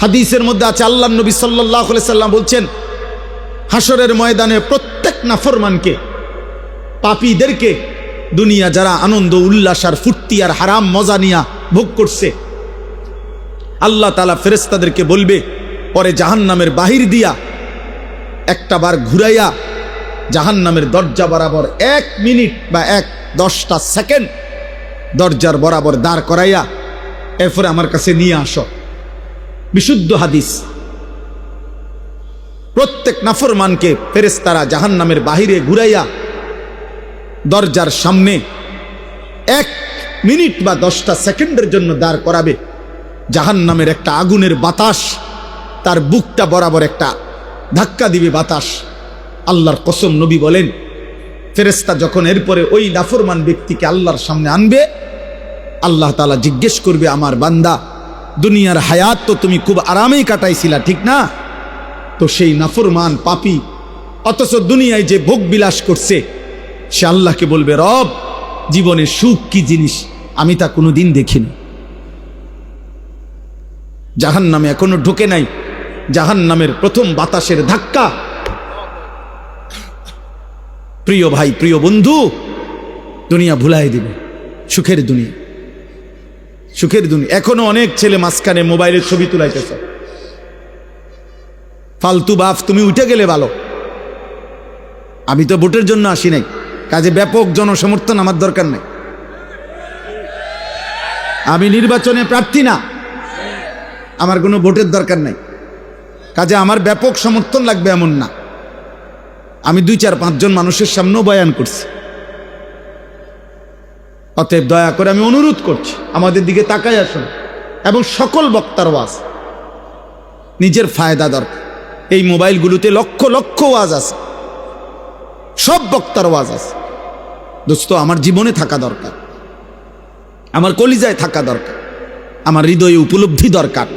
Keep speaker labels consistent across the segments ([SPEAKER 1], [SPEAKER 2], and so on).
[SPEAKER 1] হাদিসের মধ্যে আছে আল্লাহর নবী সাল্লাল্লাহু আলাইহি সাল্লাম বলছেন, হাসরের ময়দানে প্রত্যেক নাফরমানকে, পাপীদেরকে, দুনিয়া যারা আনন্দ উল্লাস আর ফুর্তি আর হারাম মজা নিয়া ভোগ করছে, আল্লাহ তাআলা ফেরেশতাদেরকে বলবে, পরে জাহান্নামের বাহির দিয়া একটা বার ঘুরাইয়া জাহান্নামের দরজা বরাবর 1 মিনিট বা 10টা সেকেন্ড দরজার বরাবর দাঁড় করাইয়া এরপরে আমার কাছে নিয়ে আসো। বিশুদ্ধ হাদিস। প্রত্যেক নাফরমানকে ফেরেশতারা জাহান্নামের বাহিরে ঘুরাইয়া দরজার সামনে 1 মিনিট বা 10টা সেকেন্ডের জন্য দাঁড় করাবে। জাহান্নামের একটা আগুনের বাতাস তার বুকটা বরাবর একটা ধাক্কা দিবে বাতাস। আল্লাহর কসম, নবী বলেন, ফেরেশতা যখন এরপরে ওই নাফরমান ব্যক্তিকে আল্লাহর সামনে আনবে, আল্লাহ তাআলা জিজ্ঞেস করবে, আমার বান্দা, দুনিয়ার হায়াত তো তুমি খুব আরামেই কাটাইছিলা, ঠিক না? তো সেই নাফরমান পাপী অথচ দুনিয়ায় যে ভোগ বিলাস করছে, সে আল্লাহকে বলবে, রব, জীবনের সুখ কি জিনিস আমি তা কোনোদিন দেখিনি। জাহান্নামে এখনো ঢোকে নাই, জাহান্নামের প্রথম বাতাসের ধাক্কা। প্রিয় ভাই, প্রিয় বন্ধু, দুনিয়া ভুলাই দিবে, সুখের দুনিয়া, সুখের দুনিয়া। এখনো অনেক ছেলে মাঝখানে মোবাইলের ছবি তুলাইতেছে। ফালতু বাপ, তুমি উঠে গেলে ভালো। আমি তো ভোটের জন্য আসি নাই, কাজে ব্যাপক জনসমর্থন আমার দরকার নেই। আমি নির্বাচনে প্রার্থী না, আমার কোনো ভোটের দরকার নাই, কাজে আমার ব্যাপক সমর্থন লাগবে এমন না। আমি 2-4-5 জন মানুষের সামনেও বয়ান করছি। অতএব দয়া করে আমি অনুরোধ করছি, আমাদের দিকে তাকাই আসুন। এবং সকল বক্তার ওয়াজ, নিজের ফায়দা দরকার। এই মোবাইলগুলোতে লক্ষ লক্ষ ওয়াজ আছে, সব বক্তার ওয়াজ আছে। দোস্ত, আমার জীবনে থাকা দরকার, আমার কলিজায় থাকা দরকার, আমার হৃদয়ে উপলব্ধি দরকার,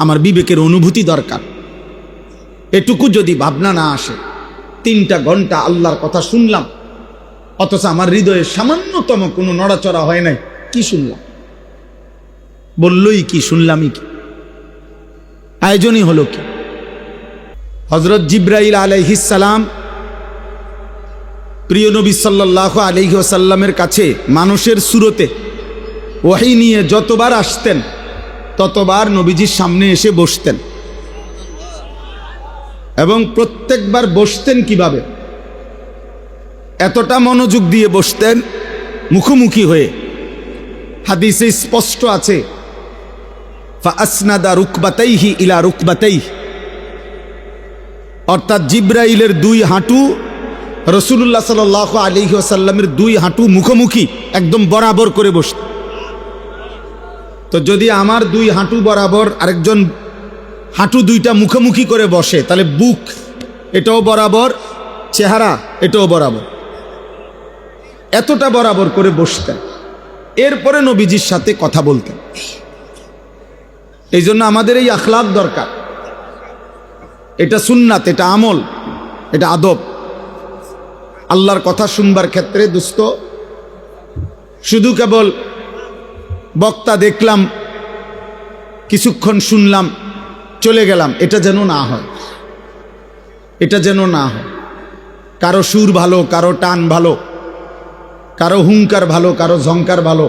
[SPEAKER 1] আমার বিবেকের অনুভূতি দরকার। এটুকু যদি ভাবনা না আসে, 3টা ঘন্টা আল্লাহর কথা শুনলাম, অথচ আমার হৃদয়ে সামান্যতম কোনো নড়াচড়া হয় নাই, কি শুনলাম? বললই কি, শুনলামই কি? আয়োজনই হলো কি? হযরত জিবরাইল আলাইহিস সালাম প্রিয় নবী সাল্লাল্লাহু আলাইহি ওয়াসাল্লামের কাছে মানুষের সুরতে ওহী নিয়ে যতবার আসতেন, ততবার নবীজির সামনে এসে বসতেন। এবং প্রত্যেকবার বসতেন কিভাবে? এতটা মনোযোগ দিয়ে বসতেন, মুখোমুখি হয়ে। হাদিসে স্পষ্ট আছে, ফাআসনাদা রুকবাতাইহি ইলা রুকবাতাইহি, অর্থাৎ জিবরাইলের 2 হাঁটু রাসূলুল্লাহ সাল্লাল্লাহু আলাইহি ওয়াসাল্লামের 2 হাঁটু মুখোমুখি একদম বরাবর করে বসতেন। তো যদি আমার 2 হাঁটু বরাবর আরেকজন হাঁটু 2টা মুখোমুখি করে বসে, তাহলে বুক এটাও বরাবর, চেহারা এটাও বরাবর, এতটা বরাবর করে বসতেন। এরপরে নবীজির সাথে কথা বলতেন। এই জন্য আমাদের এই আখলাক দরকার। এটা সুন্নাত, এটা আমল, এটা আদব। আল্লাহর কথা শুনবার ক্ষেত্রে দোস্ত, শুধু কেবল বক্তা দেখলাম, কিছুক্ষণ শুনলাম, চলে গেলাম, এটা যেন না হয়, এটা যেন না হয়। কারো সুর ভালো, কারো টান ভালো, কারো হুঙ্কার ভালো, কারো ঝংকার ভালো,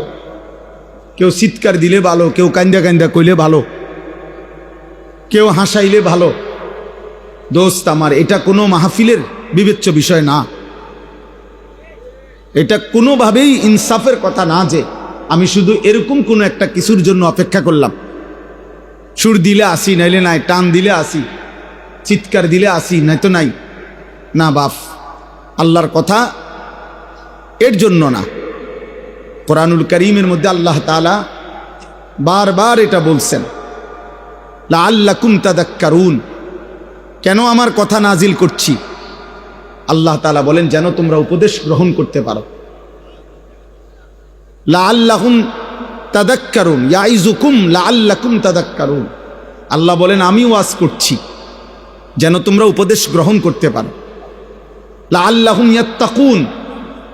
[SPEAKER 1] কেউ চিৎকার দিলে ভালো, কেউ কান্দা কান্দা কইলে ভালো, কেউ হাসাইলে ভালো। দোস্ত আমার, এটা কোনো মাহফিলের বিবেচ্য বিষয় না। এটা কোনোভাবেই ইনসাফের কথা না যে আমি শুধু এরকম কোনো একটা কিছুর জন্য অপেক্ষা করলাম, সুর দিলে আসি, নাইলে নাই, টান দিলে আসি, চিৎকার দিলে আসি, নাই তো নাই। না বাপ, আল্লাহর কথা এর জন্য না। কোরআনুল কারীমের মধ্যে আল্লাহ তাআলা বারবার এটা বলছেন, লাআল্লাকুম তাযাক্কারুন। কেন আমার কথা নাজিল করছি? আল্লাহ তাআলা বলেন, যেন তোমরা উপদেশ গ্রহণ করতে পারো। লাআল্লাহুম তাযাক্কারুন, ইয়াইযুকুম লাআল্লাকুম তাযাক্কারুন। আল্লাহ বলেন, আমি ওয়াজ করছি যেন তোমরা উপদেশ গ্রহণ করতে পারো। লাআল্লাহুম ইয়াত্তাকুন,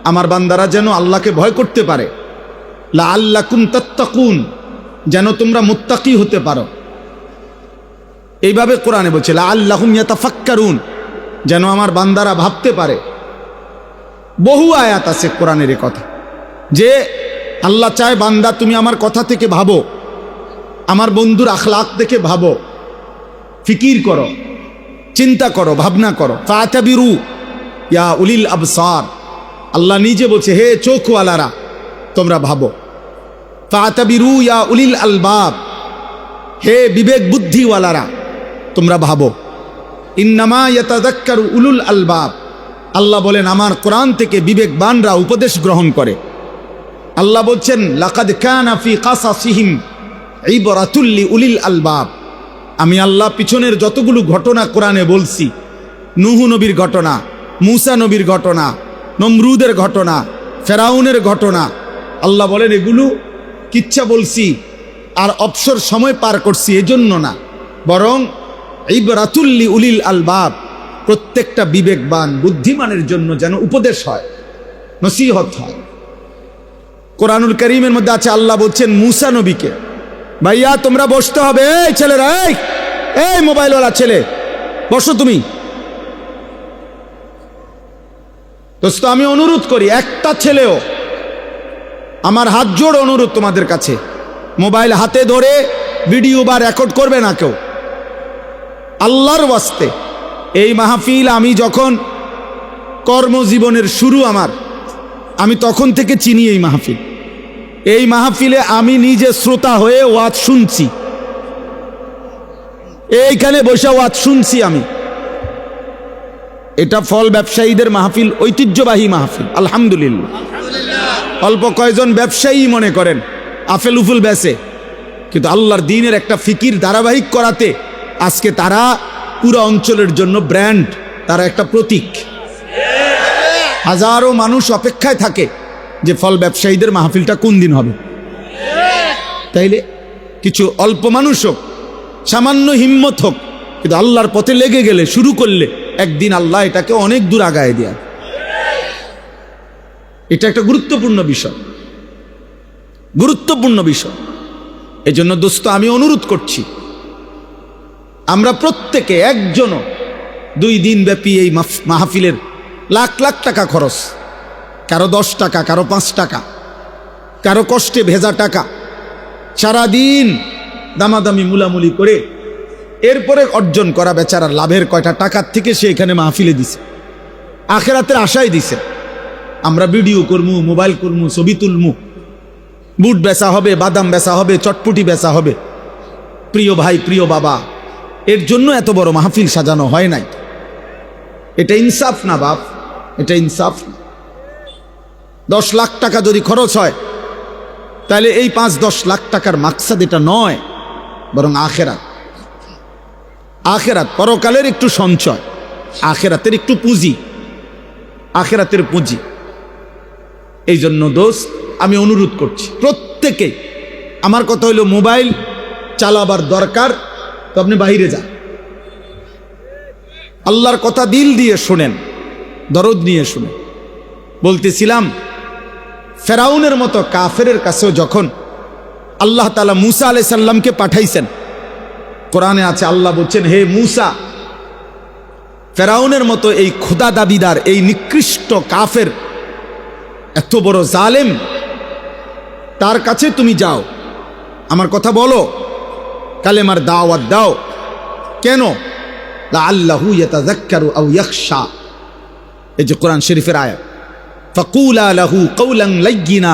[SPEAKER 1] আমার বান্দারা যেন আল্লাহকে ভয় করতে পারে। লাআল্লাকুম তাত্তাকুন, যেন তোমরা মুত্তাকি হতে পারো। এইভাবে কোরআনে বলছে লাআল্লাহুম ইয়াতাফাক্কারুন, যেন আমার বান্দারা ভাবতে পারে। বহু আয়াত আছে কোরআনের এ কথা যে আল্লাহ চায় বান্দা তুমি আমার কথা থেকে ভাবো, আমার বন্ধুর আখলাক দেখে ভাবো, ফিকির করো, চিন্তা করো, ভাবনা করো। ফাতাবিরু ইয়া উলিল আবসার, আল্লাহ নিজে বলছে হে চোখওয়ালারা তোমরা ভাবো। ফাতাবিরু ইয়া উলিল আলবাব, হে বিবেক বুদ্ধিওয়ালারা তোমরা ভাবো। ইন্নামা ইয়াতাযাক্কারু উলুল আলবাব, আল্লাহ বলেন আমার কোরআন থেকে বিবেকবানরা উপদেশ গ্রহণ করে। আল্লাহ বলছেন লাকাদ কানা ফি কাসাসিহিম ইবরাতুল লিউলিল আলবাব, আমি আল্লাহ পিছনের যতগুলো ঘটনা কোরআনে বলছি, নূহ নবীর ঘটনা, মূসা নবীর ঘটনা, নমরুদের ঘটনা, ফেরাউনের ঘটনা, আল্লাহ বলেন এগুলো কিচ্ছা বলছি আর অবসর সময় পার করছি এজন্য না, বরং ইবরাতুল লিউলিল আলবাব, প্রত্যেকটা বিবেকবান বুদ্ধিমানের জন্য যেন উপদেশ হয়, নসিহত হয়। কোরআনুল কারীমের মধ্যে আছে আল্লাহ বলছেন মূসা নবীকে, ভাইয়া তোমরা বসতে হবে, এই ছেলেরা, এই মোবাইলওয়ালা ছেলে বসো তুমি। দোস্ত আমি অনুরোধ করি, একটা ছেলেও, আমার হাত জোড় অনুরোধ তোমাদের কাছে, মোবাইল হাতে ধরে ভিডিও বা রেকর্ড করবে না কেউ, আল্লাহর ওয়াস্তে। এই মাহফিল আমি যখন কর্মজীবনের শুরু আমার, আমি তখন থেকে চিনি এই মাহফিল। এই মাহফিলে আমি নিজে শ্রোতা হয়ে ওয়াজ শুনছি, এইখানে বসে ওয়াজ শুনছি আমি। এটা ফল ব্যবসায়ীদের মাহফিল, ঐতিহ্যবাহী মাহফিল, আলহামদুলিল্লাহ। অল্প কয়জন ব্যবসায়ী মনে করেন আফেল উফুল বেচে, কিন্তু আল্লাহর দ্বীনের একটা ফিকির ধারাবাহিক করাতে আজকে তারা পুরো অঞ্চলের জন্য ব্র্যান্ড, তারা একটা প্রতীক। হাজারো মানুষ অপেক্ষায় থাকে যে ফল ব্যবসায়ীদের মাহফিলটা কোন দিন হবে। তাইলে কিছু অল্প মানুষ হোক, সামান্য হিম্মত হোক, কিন্তু আল্লাহর পথে লেগে গেলে, শুরু করলে একদিন আল্লাহ এটাকে অনেক দূর আগায় দেয়। এটা একটা গুরুত্বপূর্ণ বিষয়, গুরুত্বপূর্ণ বিষয়। এই জন্য দোস্ত আমি অনুরোধ করছি, আমরা প্রত্যেকে একজনও 2 দিন ব্যাপী এই মাহফিলের লাখ লাখ টাকা খরচ, কারো 10 টাকা, কারো 5 টাকা, কারো কষ্টে ভেজা টাকা, সারাদিন দামাদামি মুলামুলি করে এরপরে অর্জন করা বেচারার লাভের কয়টা টাকার থেকে সে এখানে মাহফিলে দিছে, আখেরাতের আশায় দিছে। আমরা ভিডিও করমু, মোবাইল করমু, ছবি তুলমু, বুট বেচা হবে, বাদাম বেচা হবে, চটপুটি বেচা হবে। প্রিয় ভাই, প্রিয় বাবা, এর জন্য এত বড় মাহফিল সাজানো হয় নাই। এটা ইনসাফ না বাপ, এটা ইনসাফ না। 10 লাখ টাকা যদি খরচ হয়, তাহলে এই 5-10 লাখ টাকার মাকসাদ এটা নয়, বরং আখেরাত। আখেরাত, পরকালের একটু সঞ্চয়, আখেরাতের একটু পুঁজি, আখেরাতের পুঁজি। এই জন্য দোস্ত আমি অনুরোধ করছি প্রত্যেকে, আমার কথা হইল মোবাইল চালাবার দরকার তো আপনি বাইরে যান, আল্লাহর কথা দিল দিয়ে শুনেন, দরদ নিয়ে শুনেন। বলতেছিলাম ফেরাউনের মতো কাফেরের কাছেও যখন আল্লাহ তাআলা মূসা আলাইহিস সালামকে পাঠাইছেন, কোরআনে আছে আল্লাহ বলছেন হে মূসা, ফেরাউনের মতো এই খোদা দাবিদার, এই নিকৃষ্ট কাফের, এত বড় জালেম, তার কাছে তুমি যাও, আমার কথা বলো, কালেমার দাওয়াত দাও। কেন? লাআল্লাহু ইয়াতাযাক্কারু আও ইয়াখশা, এই যে কোরআন শরীফের আয়াত, ফাকুলা লাহু কাওলান লায়্যিনা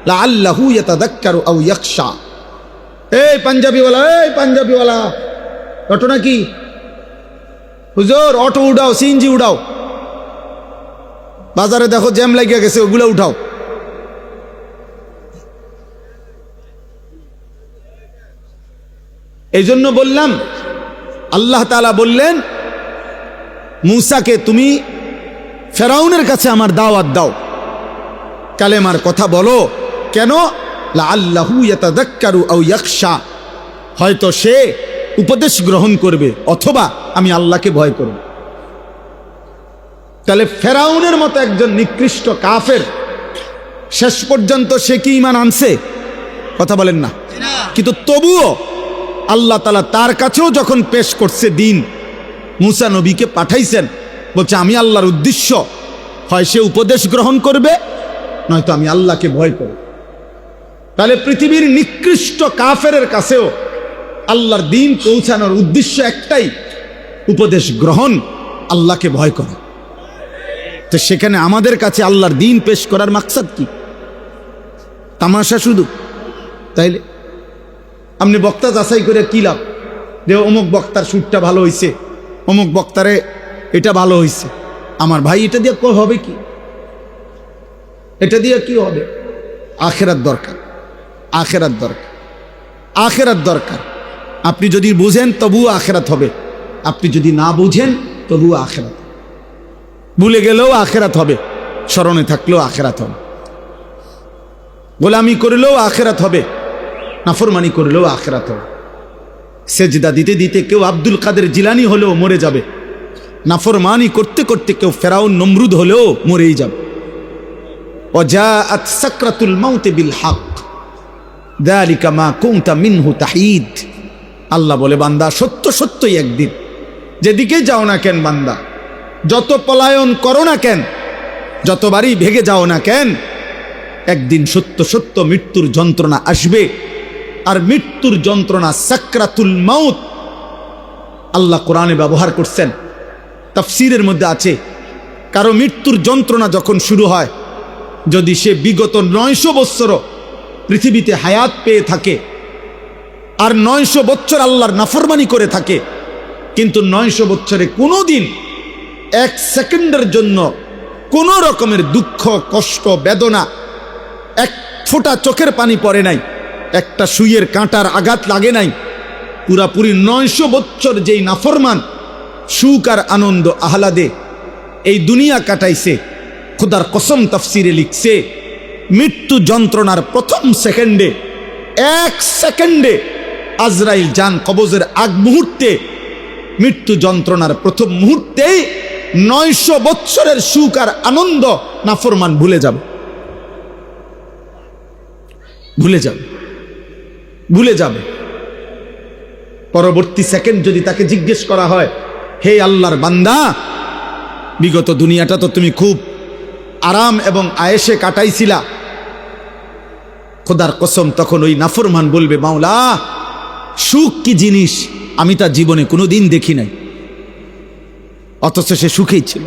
[SPEAKER 1] লাআল্লাহু ইয়াতাযাক্কারু আও ইয়াখশা। এই পাঞ্জাবিওয়ালা, এই পাঞ্জাবিওয়ালা, ঘটনা কি? হুজুর অটো উঠাও, সিএনজি উঠাও, বাজারে দেখো জ্যাম লাগিয়ে গেছে, ওগুলো উঠাও। এই জন্য বললাম, আল্লাহ তাআলা বললেন মূসাকে তুমি ফেরাউনের কাছে আমার দাওয়াত দাও, কালেমার কথা বলো। কেন? লাআল্লাহু ইয়াতাযাক্কারু আও ইয়াখশা, হয়তো সে উপদেশ গ্রহণ করবে অথবা আমি আল্লাহকে ভয় করব। তাহলে ফেরাউনের মতো একজন নিকৃষ্ট কাফের শেষ পর্যন্ত সে কি ঈমান আনছে? কথা বলেন না। কিন্তু তবুও আল্লাহ তাআলা তার কাছেও যখন পেশ করছে দিন, মুসা নবীকে পাঠাইছেন, বলছে আমি আল্লাহর উদ্দেশ্য, হয় সে উপদেশ গ্রহণ করবে, নয়তো আমি আল্লাহকে ভয় করব। তাহলে পৃথিবীর নিকৃষ্ট কাফেরের কাছেও আল্লাহর দিন পৌঁছানোর উদ্দেশ্য একটাই, উপদেশ গ্রহণ, আল্লাহকে ভয় করা। তো সেখানে আমাদের কাছে আল্লাহর দিন পেশ করার মাকসাদ কি? তামাশা শুধু? তাইলে আপনি বক্তা যাচাই করে কি লাভ? যে অমুক বক্তার সুরটা ভালো হয়েছে, অমুক বক্তারে এটা ভালো হয়েছে। আমার ভাই, এটা দিয়ে হবে কি? এটা দিয়ে কি হবে? আখেরাত দরকার, আখেরাত দরকার, আখেরাত দরকার। আপনি যদি বুঝেন তবুও আখেরাত হবে, আপনি যদি না বুঝেন তবুও আখেরাত। ভুলে গেলেও আখেরাত হবে, স্মরণে থাকলেও আখেরাত হবে। গোলামি করলেও আখেরাত হবে, নাফরমানি করলেও আখেরাত হবে। সেজদা দিতে দিতে কেউ আব্দুল কাদের জিলানি হলেও মরে যাবে, নাফরমানি করতে করতে কেউ ফেরাউন নমরুদ হলেও মরেই যাবে। ওয়াজাআত সাকরাতুল মাউত বিল হক যালিকা মা কুনতা মিনহু তাহিদ। আল্লাহ বলে, বান্দা সত্য সত্যই একদিন, যেদিকে যাও না কেন বান্দা, যত পলায়ন করো না কেন, যতবারই ভেগে যাও না কেন, একদিন সত্য সত্য মৃত্যুর যন্ত্রণা আসবে। আর মৃত্যুর যন্ত্রণা সাকরাতুল মাউত আল্লাহ কোরআনে ব্যবহার করছেন, তাফসীরের মধ্যে আছে, কারো মৃত্যুর যন্ত্রণা যখন শুরু হয়, যদি সে বিগত 900 বৎসরও পৃথিবীতে হায়াত পেয়ে থাকে আর 900 বৎসর আল্লাহর নাফরমানি করে থাকে, কিন্তু 900 বৎসরে কোনো দিন 1 সেকেন্ডের জন্য কোনো রকমের দুঃখ, কষ্ট, বেদনা, এক ফোঁটা চোখের পানি পড়ে নাই, একটা সুইয়ের কাঁটার আঘাত লাগে নাই, পুরাপুরি 900 বৎসর যেই নাফরমান সুখ আর আনন্দ আহ্লাদে এই দুনিয়া কাটাইছে, খোদার কসম তাফসিরে লিখছে, মৃত্যু যন্ত্রণার প্রথম সেকেন্ডে, 1 সেকেন্ডে আজরাইল জান কবজের আগ মুহূর্তে, মৃত্যু যন্ত্রণার প্রথম মুহূর্তেই 900 বৎসরের সুখ আর আনন্দ নাফরমান ভুলে যাবে, ভুলে যাবে, ভুলে যাবে। পরবর্তী সেকেন্ড যদি তাকে জিজ্ঞেস করা হয়, হে আল্লাহর বান্দা, বিগত দুনিয়াটা তো তুমি খুব আরাম এবং আয়েশে কাটাইছিলা, খোদার কসম তখন ওই নাফরমান বলবে, মাওলা সুখ কি জিনিস আমি তা জীবনে কোনোদিন দেখি নাই, অথচ সে সুখেই ছিল।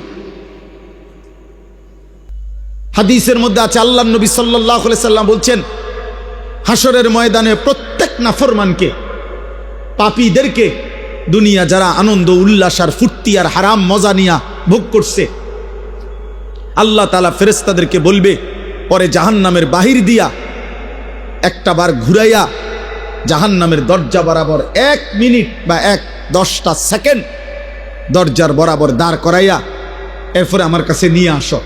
[SPEAKER 1] হাদিসের মধ্যে আছে, আল্লাহর নবী সাল্লাল্লাহু আলাইহি সাল্লাম বলছেন, হাসরের ময়দানে প্রত্যেক নাফরমানকে, পাপীদেরকে, দুনিয়া যারা আনন্দ উল্লাস আর ফুর্তি আর হারাম মজা নিয়া ভোগ করছে, আল্লাহ তাআলা ফেরেশতাদেরকে বলবে, পরে জাহান্নামের বাহির দিয়া একটা বার ঘুরাইয়া জাহান্নামের দরজা বরাবর 1 মিনিট বা 10টা সেকেন্ড দরজার বরাবর দাঁড় করাইয়া এরপরে আমার কাছে নিয়ে আসো।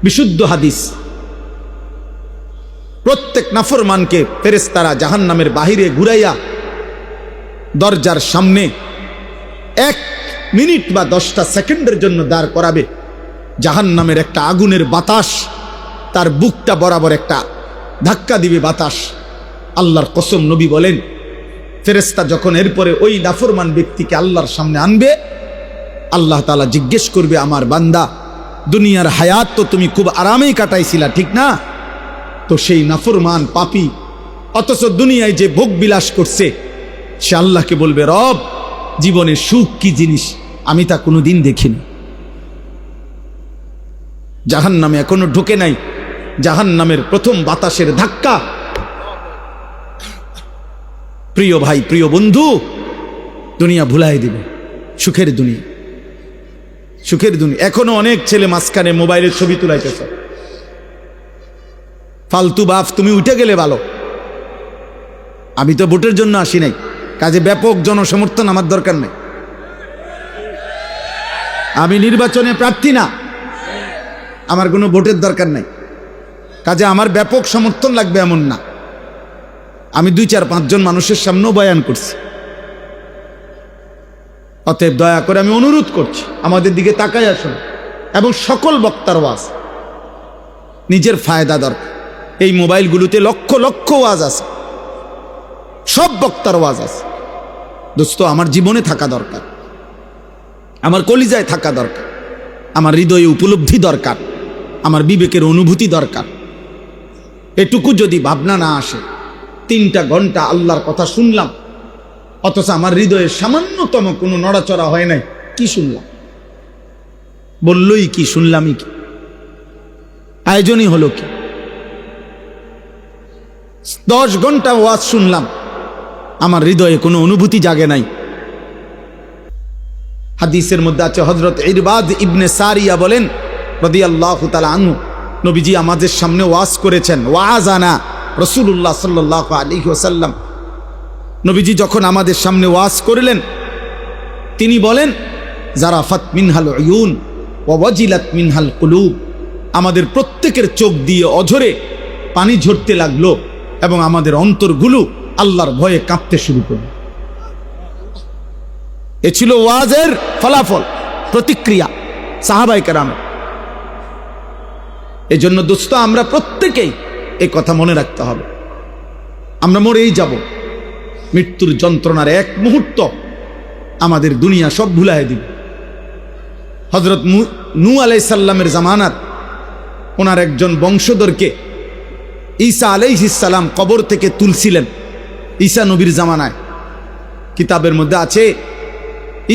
[SPEAKER 1] বিশুদ্ধ হাদিস। প্রত্যেক নাফরমানকে ফেরেশতারা জাহান্নামের বাহিরে ঘুরাইয়া দরজার সামনে 1 মিনিট বা 10টা সেকেন্ডের জন্য দাঁড় করাবে। জাহান্নামের একটা আগুনের বাতাস তার বুকটা বরাবর একটা ধাক্কা দিবে বাতাস। আল্লাহর কসম নবী বলেন, ফেরেশতা যখন এরপরে ওই নাফরমান ব্যক্তিকে আল্লাহর সামনে আনবে, আল্লাহ তাআলা জিজ্ঞেস করবে, আমার বান্দা দুনিয়ার হায়াত তো তুমি খুব আরামেই কাটাইছিলা, ঠিক না? তো সেই নাফরমান পাপী অথচ দুনিয়ায় যে ভোগ বিলাস করছে, সে আল্লাহকে বলবে, রব জীবনে সুখ কি জিনিস আমি তা কোনোদিন দেখিনি। জাহান্নামে এখনো ঢুকে নাই, জাহান্নামের প্রথম বাতাসের ধাক্কা। প্রিয় ভাই, প্রিয় বন্ধু, দুনিয়া ভুলাই দিবে, সুখের দুনিয়া, সুখের দুনিয়া। এখনো অনেক ছেলে মাঝখানে মোবাইলের ছবি তুলাইতেছে, ফালতু বাপ, তুমি উঠে গেলে ভালো। আমি তো ভোটের জন্য আসি নাই, কাজে ব্যাপক জনসমর্থন আমার দরকার নেই। আমি নির্বাচনে প্রার্থী না, আমার কোনো ভোটের দরকার নাই, কাজে আমার ব্যাপক সমর্থন লাগবে এমন না। আমি 2-4-5 জন মানুষের সামনেও বয়ান করছি। অতএব দয়া করে আমি অনুরোধ করছি, আমাদের দিকে তাকাই আসুন, এবং সকল বক্তার ওয়াজ নিজের ফায়দা দরকার। এই মোবাইলগুলোতে লক্ষ লক্ষ ওয়াজ আছে, সব বক্তার ওয়াজ আছে। দোস্ত, আমার জীবনে থাকা দরকার, আমার কলিজায় থাকা দরকার, আমার হৃদয়ে উপলব্ধি দরকার, আমার বিবেকের অনুভূতি দরকার। এটুকু যদি ভাবনা না আসে, 3টা ঘন্টা আল্লাহর কথা শুনলাম, অথচ আমার হৃদয়ে সামান্যতম কোনো নড়াচড়া হয় নাই, কি শুনলাম? বললই কি, শুনলামই কি, আয়োজনই হলো কি? 10 ঘন্টা ওয়াজ শুনলাম, আমার হৃদয়ে কোনো অনুভূতি জাগে নাই। হাদিসের মধ্যে আছে, হযরত ইরবাদ ইবনে সারিয়া বলেন রাদিয়াল্লাহু তাআলা আনহু, নবীজি আমাদের সামনে ওয়াজ করেছেন। ওয়াজানা রাসূলুল্লাহ সাল্লাল্লাহু আলাইহি ওয়াসাল্লাম, নবীজি যখন আমাদের সামনে ওয়াজ করলেন, তিনি বলেন, জারাফাত মিনহাল উয়ুন ওয়া ওয়াজিলাত মিনহাল কুলুব, আমাদের প্রত্যেকের চোখ দিয়ে অঝরে পানি ঝরতে লাগলো এবং আমাদের অন্তরগুলো আল্লাহর ভয়ে কাঁপতে শুরু করল। এ ছিল ওয়াজের ফলাফল, প্রতিক্রিয়া সাহাবায়ে কেরামের। এজন্য দোস্ত, আমরা প্রত্যেকেই এই কথা মনে রাখতে হবে, আমরা মরেই যাব। মৃত্যুর যন্ত্রণার এক মুহূর্ত আমাদের দুনিয়া সব ভুলায় দিবে। হযরত নূহ আলাইহিস সালামের জামানার ওনার একজন বংশধরকে ঈসা আলাইহিস সালাম কবর থেকে তুলছিলেন। ঈসা নবীর জামানায় কিতাবের মধ্যে আছে,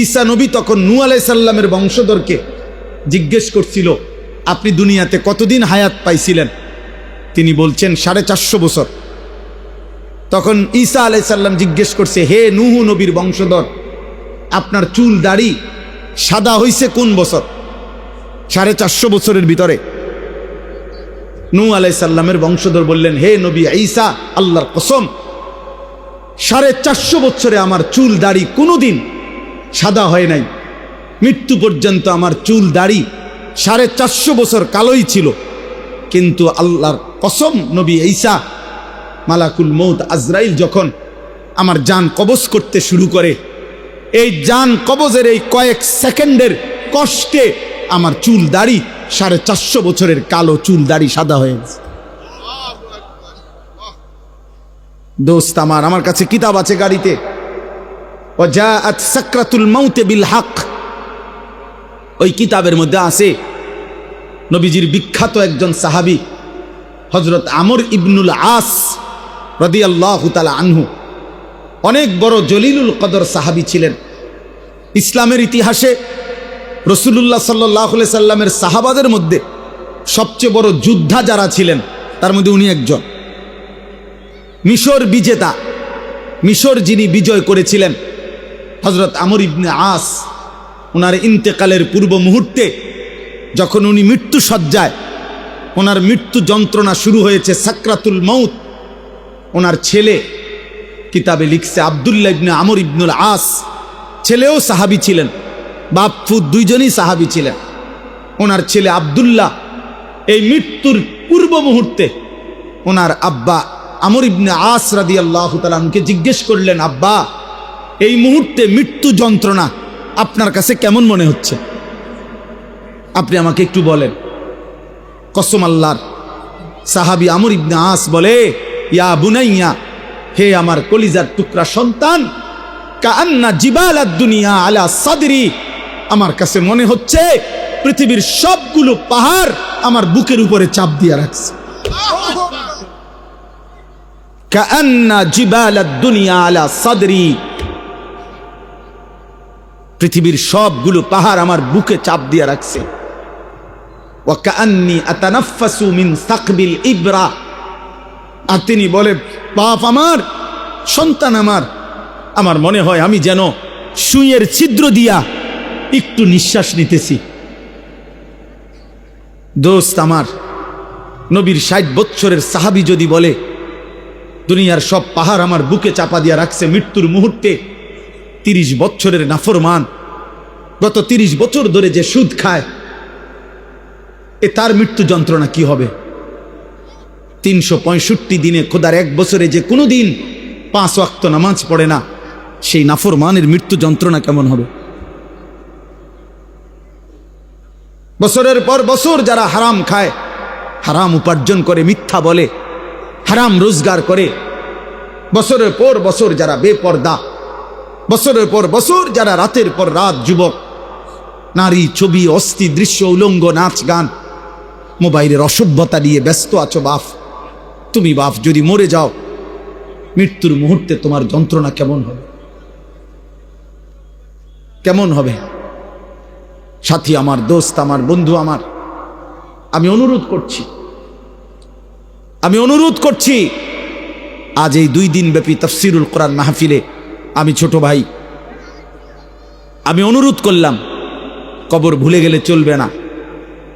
[SPEAKER 1] ঈসা নবী তখন নূহ আলাইহিস সালামের বংশধরকে জিজ্ঞেস করছিল, আপনি দুনিয়াতে কতদিন হায়াত পাইছিলেন? তিনি বলছেন 450 বছর। তখন ঈসা আলাইহিস সালাম জিজ্ঞেস করছে, হে নূহ নবীর বংশধর, আপনার চুল দাড়ি সাদা হইছে কোন বছর? 450 বছরের ভিতরে। নূহ আলাইহিস সালামের বংশধর বললেন, হে নবী ঈসা, আল্লাহর কসম, 450 বছরে আমার চুল দাড়ি কোনোদিন সাদা হয় নাই। মৃত্যু পর্যন্ত আমার চুল দাড়ি 450 বছর কালোই ছিল। কিন্তু আল্লাহর কসম নবী ঈসা, মালাকুল মউত আজরাইল যখন আমার জান কবজ করতে শুরু করে, এই জান কবজের এই কয়েক সেকেন্ডের কষ্টে আমার চুল দাড়ি 450 বছরের কালো চুল দাড়ি সাদা হয়ে গেছে। দোস্ত আমার কাছে কিতাব আছে গাড়িতে, ওয়াজাআত সাকরাতুল মাউত বিল হক। ওই কিতাবের মধ্যে আছে নবীজির বিখ্যাত একজন সাহাবী হযরত আমর ইবনুল আস রাদিয়াল্লাহু তাআলা আনহু, অনেক বড় জলিলুল কদর সাহাবী ছিলেন। ইসলামের ইতিহাসে রাসূলুল্লাহ সাল্লাল্লাহু আলাইহি সাল্লামের সাহাবাদের মধ্যে সবচেয়ে বড় যোদ্ধা যারা ছিলেন, তার মধ্যে উনি একজন। মিশর বিজেতা, মিশর যিনি বিজয় করেছিলেন, হযরত আমর ইবনে আস, ওনার ইন্তেকালের পূর্ব মুহূর্তে যখন উনি মৃত্যু সজ্জায়, ওনার মৃত্যু যন্ত্রণা শুরু হয়েছে, সাকরাতুল মউত, ওনার ছেলে কিতাবে লিখছে, আব্দুল্লাহ ইবনে আমর ইবনুল আস, ছেলেও সাহাবী ছিলেন, বাপ ফুত দুইজনই সাহাবী ছিলেন। ওনার ছেলে আব্দুল্লাহ এই মৃত্যুর পূর্ব মুহূর্তে ওনার আব্বা আমর ইবনে আস রাদিয়াল্লাহু তাআলা আনহুকে জিজ্ঞেস করলেন, আব্বা, এই মুহূর্তে মৃত্যু যন্ত্রণা আপনার কাছে কেমন মনে হচ্ছে? আপনি আমাকে একটু বলেন। কসম আল্লাহর, সাহাবী আমর ইবনে আস বলে, ইয়া বুনাইয়া, হে আমার কলিজার টুকরা সন্তান, কাআন্না জিবালাদ দুনিয়া আলা সাদরি, আমার কাছে মনে হচ্ছে পৃথিবীর সবগুলো পাহাড় আমার বুকের উপরে চাপ দিয়ে রাখছে। কাআন্না জিবালাদ দুনিয়া আলা সাদরি, পৃথিবীর সবগুলো পাহাড় আমার বুকে চাপ দিয়ে রাখছে। ওয়া কাআন্নী আতানাফাসু মিন সাকবিল ইবরা, আর তিনি বলে, বাপ আমার, সন্তান আমার, আমার মনে হয় আমি যেন সুইয়ের ছিদ্র দিয়া একটু নিঃশ্বাস নিতেছি। দোস্ত আমার, নবীর 60 বছরের সাহাবী যদি বলে দুনিয়ার সব পাহাড় আমার বুকে চাপা দিয়া রাখছে মৃত্যুর মুহূর্তে, 30 বছরের নাফরমান, গত 30 বছর ধরে যে সুদ খায়, তার মৃত্যু যন্ত্রণা কি হবে? 365 দিনে, খোদার এক বছরে যে কোনো দিন 5 ওয়াক্ত নামাজ পড়ে না, সেই নাফরমানের মৃত্যু যন্ত্রণা কেমন হবে? বছরের পর বছর যারা হারাম খায়, হারাম উপার্জন করে, মিথ্যা বলে, হারাম রোজগার করে, বছরের পর বছর যারা বেপর্দা, বছরের পর বছর যারা রাতের পর রাত যুবক, নারী, ছবি, অস্থি, দৃশ্য, উলঙ্গ, নাচ গান, মোবাইলের অসভ্যতা নিয়ে ব্যস্ত আছো বাপ। তুমি বাপ যদি মরে যাও, মৃত্যুর মুহূর্তে তোমার যন্ত্রণা কেমন হবে? কেমন হবে? সাথী আমার, দোস্ত আমার, বন্ধু আমার, আমি অনুরোধ করছি আজ এই 2 দিন ব্যাপী তাফসীরুল কোরআন মাহফিলে আমি ছোট ভাই, আমি অনুরোধ করলাম, কবর ভুলে গেলে চলবে না,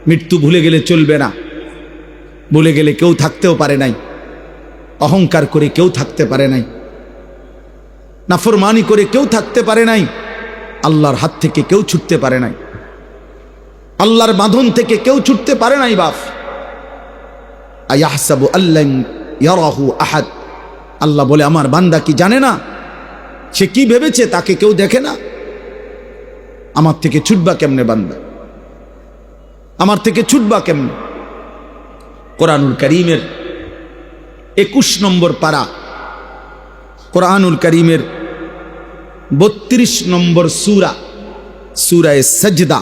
[SPEAKER 1] মৃত্যু ভুলে গেলে চলবে না। ভুলে গেলে কেউ থাকতেও পারে নাই, অহংকার করে কেউ থাকতে পারে নাই, নাফরমানি করে কেউ থাকতে পারে নাই, আল্লাহর হাত থেকে কেউ ছুটতে পারে নাই, আল্লাহর বাঁধন থেকে কেউ ছুটতে পারে নাই বাপ। আয়াহসাবু আল্লাহ ইয়ারাহু আহাদ, আল্লাহ বলে আমার বান্দা কি জানে না? সে কি ভেবেছে তাকে কেউ দেখে না? আমার থেকে ছুটবা কেমনে বান্দা? আমার থেকে ছুটবা কেমনে? কোরআনুল কারীমের 21 নম্বর পারা, কোরআনুল কারীমের 32 নম্বর সূরা, সূরায়ে সাজদা।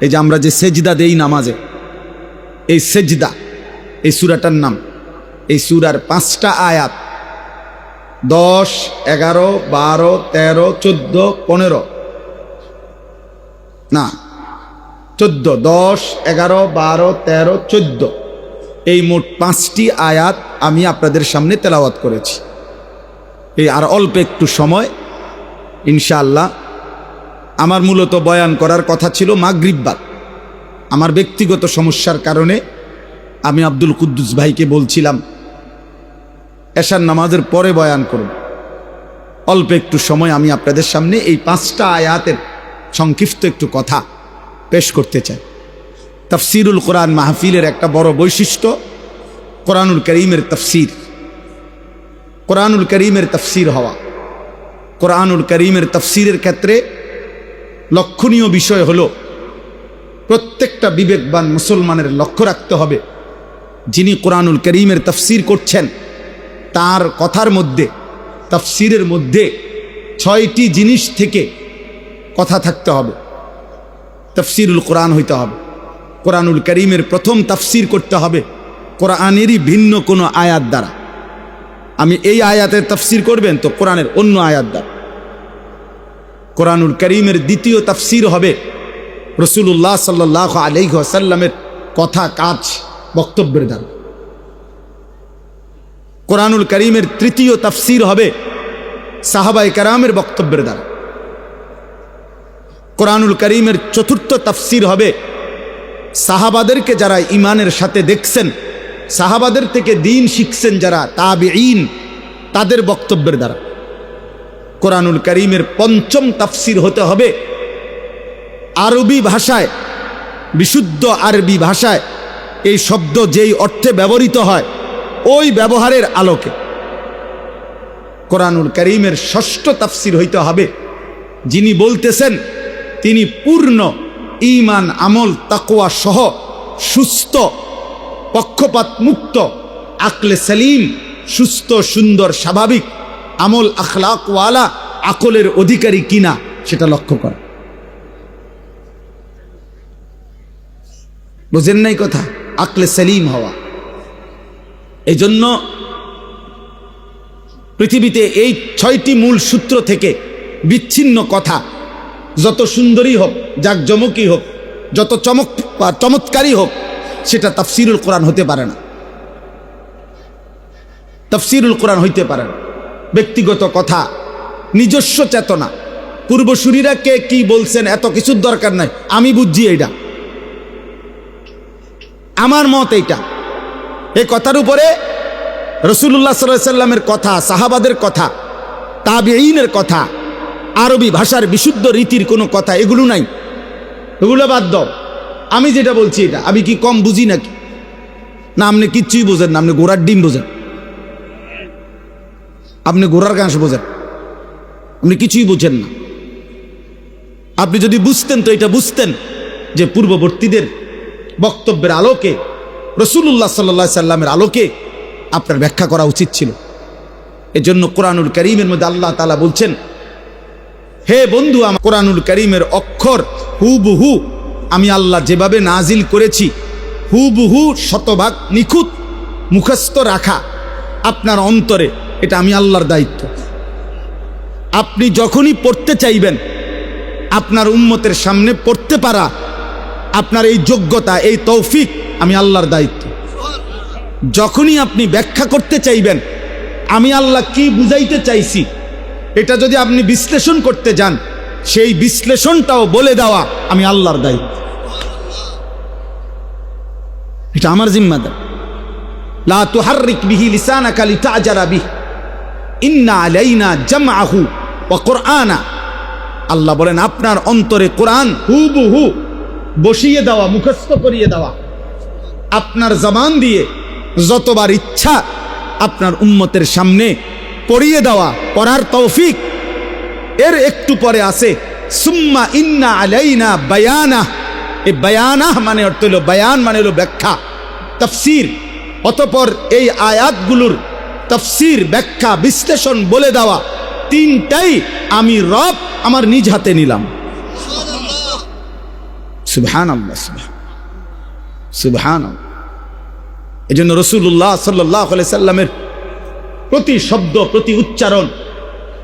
[SPEAKER 1] এই যে আমরা যে সেজদা দেই নামাজে, এই সেজদা, এই সূরাটার নাম। এই সূরার 5টা আয়াত, 10, 11, 12, 13, 14, 15, না 14, 10, 11, 12, 13, 14, এই মোট 5টি আয়াত আমি আপনাদের সামনে তেলাওয়াত করেছি। এই আর অল্প একটু সময় ইনশাআল্লাহ। আমার মূলত বয়ান করার কথা ছিল মাগরিব বাদ। আমার ব্যক্তিগত সমস্যার কারণে আমি আব্দুল কুদ্দুস ভাইকে বলছিলাম এশার নামাজের পরে বয়ান করব। অল্প একটু সময় আমি আপনাদের সামনে এই 5টা আয়াতের সংক্ষিপ্ত একটু কথা পেশ করতে চাই। তাফসীরুল কোরআন মাহফিলের একটা বড় বৈশিষ্ট্য কোরআনুল কারীমের তাফসীর, কোরআনুল কারীমের তাফসীর হওয়া। কোরআনুল কারীমের তাফসীরের ক্ষেত্রে লক্ষণীয় বিষয় হলো, প্রত্যেকটা বিবেকবান মুসলমানের লক্ষ্য রাখতে হবে, যিনি কোরআনুল কারীমের তাফসীর করছেন তার কথার মধ্যে, তাফসীরের মধ্যে 6টি জিনিস থেকে কথা থাকতে হবে। তাফসীরুল কোরআন হইতে হবে। কোরআনুল কারীমের প্রথম তাফসীর করতে হবে কোরআনেরই ভিন্ন কোনো আয়াত দ্বারা। আমি এই আয়াতের তাফসীর করবেন তো কোরআনের অন্য আয়াত দ্বারা। কোরআনুল কারীমের দ্বিতীয় তাফসীর হবে রাসূলুল্লাহ সাল্লাল্লাহু আলাইহি ওয়াসাল্লামের কথা, কাজ, বক্তব্যের দ্বারা। কোরআনুল কারীমের তৃতীয় তাফসীর হবে সাহাবায়ে কেরামের বক্তব্যের দ্বারা। কোরআনুল কারীমের চতুর্থ তাফসীর হবে সাহাবাদেরকে যারা ঈমানের সাথে দেখছেন, সাহাবাদের থেকে দ্বীন শিখছেন যারা তাবেঈন, তাদের বক্তব্যের দ্বারা। কোরআনুল কারীমের পঞ্চম তাফসীর হতে হবে আরবি ভাষায়, বিশুদ্ধ আরবি ভাষায় এই শব্দ যেই অর্থে ব্যবহৃত হয় ওই ব্যবহারের আলোকে। কোরআনুল কারীমের ষষ্ঠ তাফসীর হইতে হবে যিনি বলতেছেন তিনি পূর্ণ ঈমান, আমল, তাকওয়া সহ সুস্থ, পক্ষপাত মুক্ত, আকলে সালিম, সুস্থ, সুন্দর, স্বাভাবিক, আমল আখলাকওয়ালা আকলের অধিকারী কিনা সেটা লক্ষ্য করা। বুঝেন নাই কথা? আকলে সালিম হওয়া। এই জন্য পৃথিবীতে এই 6টি মূল সূত্র থেকে বিচ্ছিন্ন কথা, যত সুন্দরী হোক, জাকজমকই হোক, যত চমৎকারী হোক, সেটা তাফসীরুল কোরআন হতে পারে না। তাফসীরুল কোরআন হইতে পারে না। ব্যক্তিগত কথা, নিজস্ব চেতনা, পূর্বসূরীরা কে কি বলছেন এত কিছুর দরকার নাই। আমি বুঝছি এইটা, আমার মত এইটা। এই কথার উপরে রাসূলুল্লাহ সাল্লাল্লাহু আলাইহি ওয়াসাল্লামের কথা, সাহাবাদের কথা, তাবেঈনের কথা, আরবি ভাষার বিশুদ্ধ রীতির কোনো কথা এগুলো নাই। এগুলো বাদ দাও। আমি যেটা বলছি এটা, আমি কি কম বুঝি নাকি? না, আপনি কিচ্ছুই বোঝেন না। আপনি ঘোড়ার ডিম বোঝেন, আপনি ঘোড়ার ঘাস বোঝেন, আপনি কিছুই বুঝেন না। আপনি যদি বুঝতেন তো এটা বুঝতেন যে পূর্ববর্তীদের বক্তব্যের আলোকে, রাসূলুল্লাহ সাল্লাল্লাহু আলাইহি সাল্লামের আলোকে আপনার ব্যাখ্যা করা উচিত ছিল। এজন্য কোরআনুল কারীমের মধ্যে আল্লাহ তাআলা বলছেন, হে বন্ধু, আমার কোরআনুল কারীমের অক্ষর হুবহু আমি আল্লাহ যেভাবে নাজিল করেছি হুবহু শতভাগ নিখুঁত মুখস্থ রাখা আপনার অন্তরে, এটা আমি আল্লাহর দায়িত্ব। আপনি যখনই পড়তে চাইবেন, আপনার উম্মতের সামনে পড়তে পারা, আপনার এই যোগ্যতা, এই তৌফিক আমি আল্লাহর দায়িত্ব। যখনই আপনি ব্যাখ্যা করতে চাইবেন, আমি আল্লাহ কি বুঝাইতে চাইছি, এটা যদি আপনি বিশ্লেষণ করতে যান, সেই বিশ্লেষণটাও বলে দেওয়া আমি আল্লাহর দায়িত্ব। এটা আমার জিম্মাদার। লা তুহাররিক বিহি লিসানাকা লিতাজারা বিহি ইন্না আলাইনা জামআহু ওয়া কুরআনা। আল্লাহ বলেন, আপনার অন্তরে কোরআন হুবহু বসিয়ে দেওয়া, মুখস্থ করিয়ে দেওয়া, আপনার জবান দিয়ে যতবার ইচ্ছা আপনার উম্মতের সামনে পড়িয়ে দেওয়া, পড়ার তৌফিক। এর একটু পরে আছে সুম্মা ইন্না আলাইনা বায়ানা। এই বায়ানা মানে অর্থ হলো, বায়ান মানে হলো ব্যাখ্যা, তাফসীর। অতঃপর এই আয়াতগুলোর তাফসীর, ব্যাখ্যা, বিশ্লেষণ বলে দেওয়া, তিনটাই আমি রব আমার নিজ হাতে নিলাম। সুবহানাল্লাহ, সুবহানাল্লাহ। এজন্য রাসূলুল্লাহ সাল্লাল্লাহু আলাইহি সাল্লামের প্রতি শব্দ, প্রতি উচ্চারণ,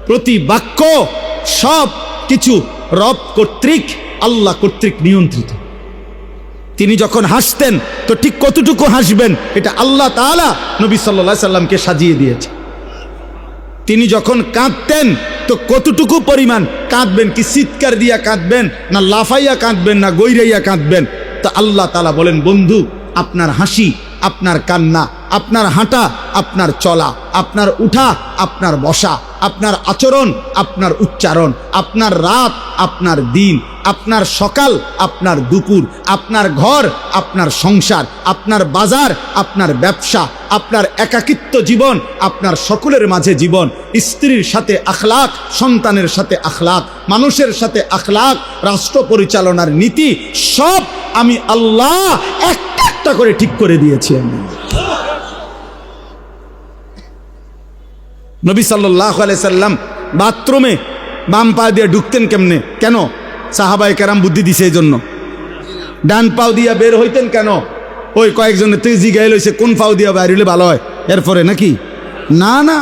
[SPEAKER 1] প্রতি বাক্য সব কিছু রব কর্তৃক, আল্লাহ কর্তৃক নিয়ন্ত্রিত। তিনি যখন হাসতেন তো ঠিক কতটুকু হাসবেন এটা আল্লাহ তাআলা নবী সাল্লাল্লাহু আলাইহি সাল্লামকে সাজিয়ে দিয়েছে। তিনি যখন কাঁদতেন তো কতটুকু পরিমাণ কাঁদবেন, কি চিৎকার দিয়া কাঁদবেন, না লাফাইয়া কাঁদবেন, না গৈরাইয়া কাঁদবেন, তো আল্লাহ তাআলা বলেন, বন্ধু, আপনার হাসি, আপনার কান্না, আপনার হাঁটা, আপনার চলা, আপনার উঠা, আপনার বসা, আপনার আচরণ, আপনার উচ্চারণ, আপনার রাত, আপনার দিন, আপনার সকাল, আপনার দুপুর, আপনার ঘর, আপনার সংসার, আপনার বাজার, আপনার ব্যবসা, আপনার একাকিত্ব জীবন, আপনার সকলের মাঝে জীবন, স্ত্রীর সাথে আখলাক, সন্তানের সাথে আখলাক, মানুষের সাথে আখলাক, রাষ্ট্র পরিচালনার নীতি, সব আমি আল্লাহ একটা একটা করে ঠিক করে দিয়েছি। আমি নবী সাল্লাল্লাহু আলাইহি সাল্লাম বাথরুমে বাম পা দিয়ে ঢুকতেন কেমনে? কেন? সাহাবায়ে কেরাম বুদ্ধি দিছে এই জন্য। ডান পাও দিয়া বের হইতেন কেন? ওই কয়েকজনের তুই জিগাইল হইছে কোন পাও দিয়া বাইর হইলে ভালো হয় এরপরে নাকি? না না,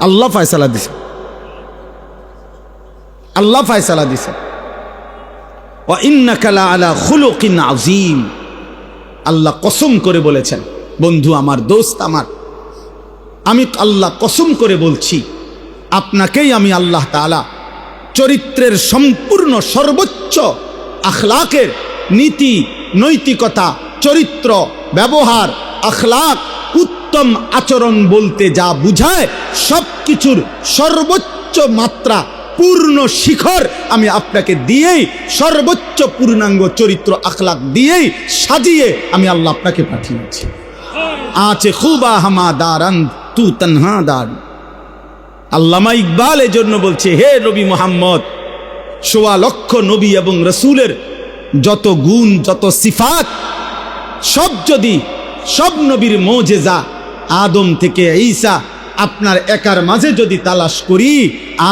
[SPEAKER 1] আল্লাহ ফয়সালা দিছে, আল্লাহ ফয়সালা দিছে। ওয়া ইন্নাকা লা আলা খুলুকিন আযীম। আল্লাহ কসম করে বলেছেন, বন্ধু আমার, দোস্ত আমার, আমি আল্লাহ কসম করে বলছি, আপনাকেই আমি আল্লাহ তাআলা চরিত্রের সম্পূর্ণ সর্বোচ্চ আখলাকের নীতি, নৈতিকতা, চরিত্র, ব্যবহার, আখলাক, উত্তম আচরণ বলতে যা বুঝায় সব কিছুর সর্বোচ্চ মাত্রা, পূর্ণ শিখর আমি আপনাকে দিয়েই, সর্বোচ্চ পূর্ণাঙ্গ চরিত্র আখলাক দিয়েই সাজিয়ে আমি আল্লাহ আপনাকে পাঠিয়েছি। আছে খুবা হামা দারান তু তনহা দার। আল্লামা ইকবাল এর জন্য বলছে, হে নবী মুহাম্মদ, ১৬ লক্ষ নবী এবং রসুলের যত গুণ, যত সিফাত, সব যদি সব নবীর মুজিজা আদম থেকে ঈসা আপনার একার মাঝে যদি তালাশ করি,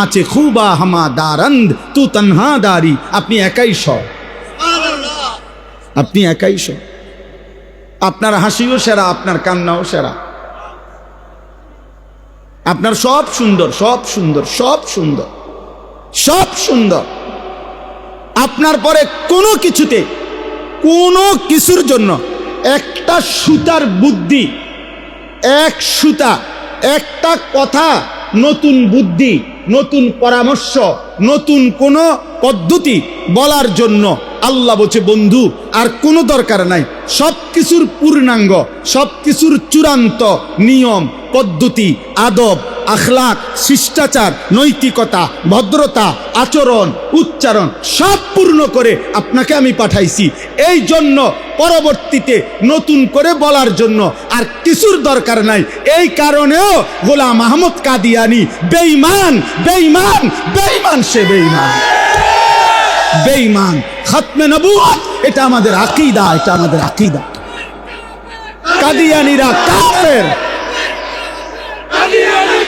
[SPEAKER 1] আছে খুবা হামা দারান তু তনহা দারি, আপনি একাই সব, আপনি একাই সব। আপনার হাসিও সেরা, আপনার কান্নাও সেরা, আপনার সব সুন্দর, সব সুন্দর, সব সুন্দর, সব সুন্দর। আপনার পরে কোনো কিছুতে, কোনো কিছুর জন্য একটা সুতার বুদ্ধি, এক সুতা, একটা কথা, নতুন বুদ্ধি, নতুন পরামর্শ, নতুন কোনো পদ্ধতি বলার জন্য আল্লাহ বলছে, বন্ধু আর কোনো দরকার নাই, সব কিছুর পূর্ণাঙ্গ, সব কিছুর চূড়ান্ত নিয়ম, পদ্ধতি, আদব, আখলাক, শিষ্টাচার, নৈতিকতা, ভদ্রতা, আচরণ, উচ্চারণ সব পূর্ণ করে আপনাকে আমি পাঠাইছি। এই জন্য পরবর্তীতে নতুন করে বলার জন্য আর কিছুর দরকার নাই। এই কারণেও গোলাম আহমদ কাদিয়ানী বেঈমান, বেঈমান, বেঈমান, সে বেঈমান, বেঈমান। খতমে নবুয়ত এটা আমাদের আকীদা, এটা আমাদের আকীদা। কাদিয়ানীরা কাফের, কাদিয়ানী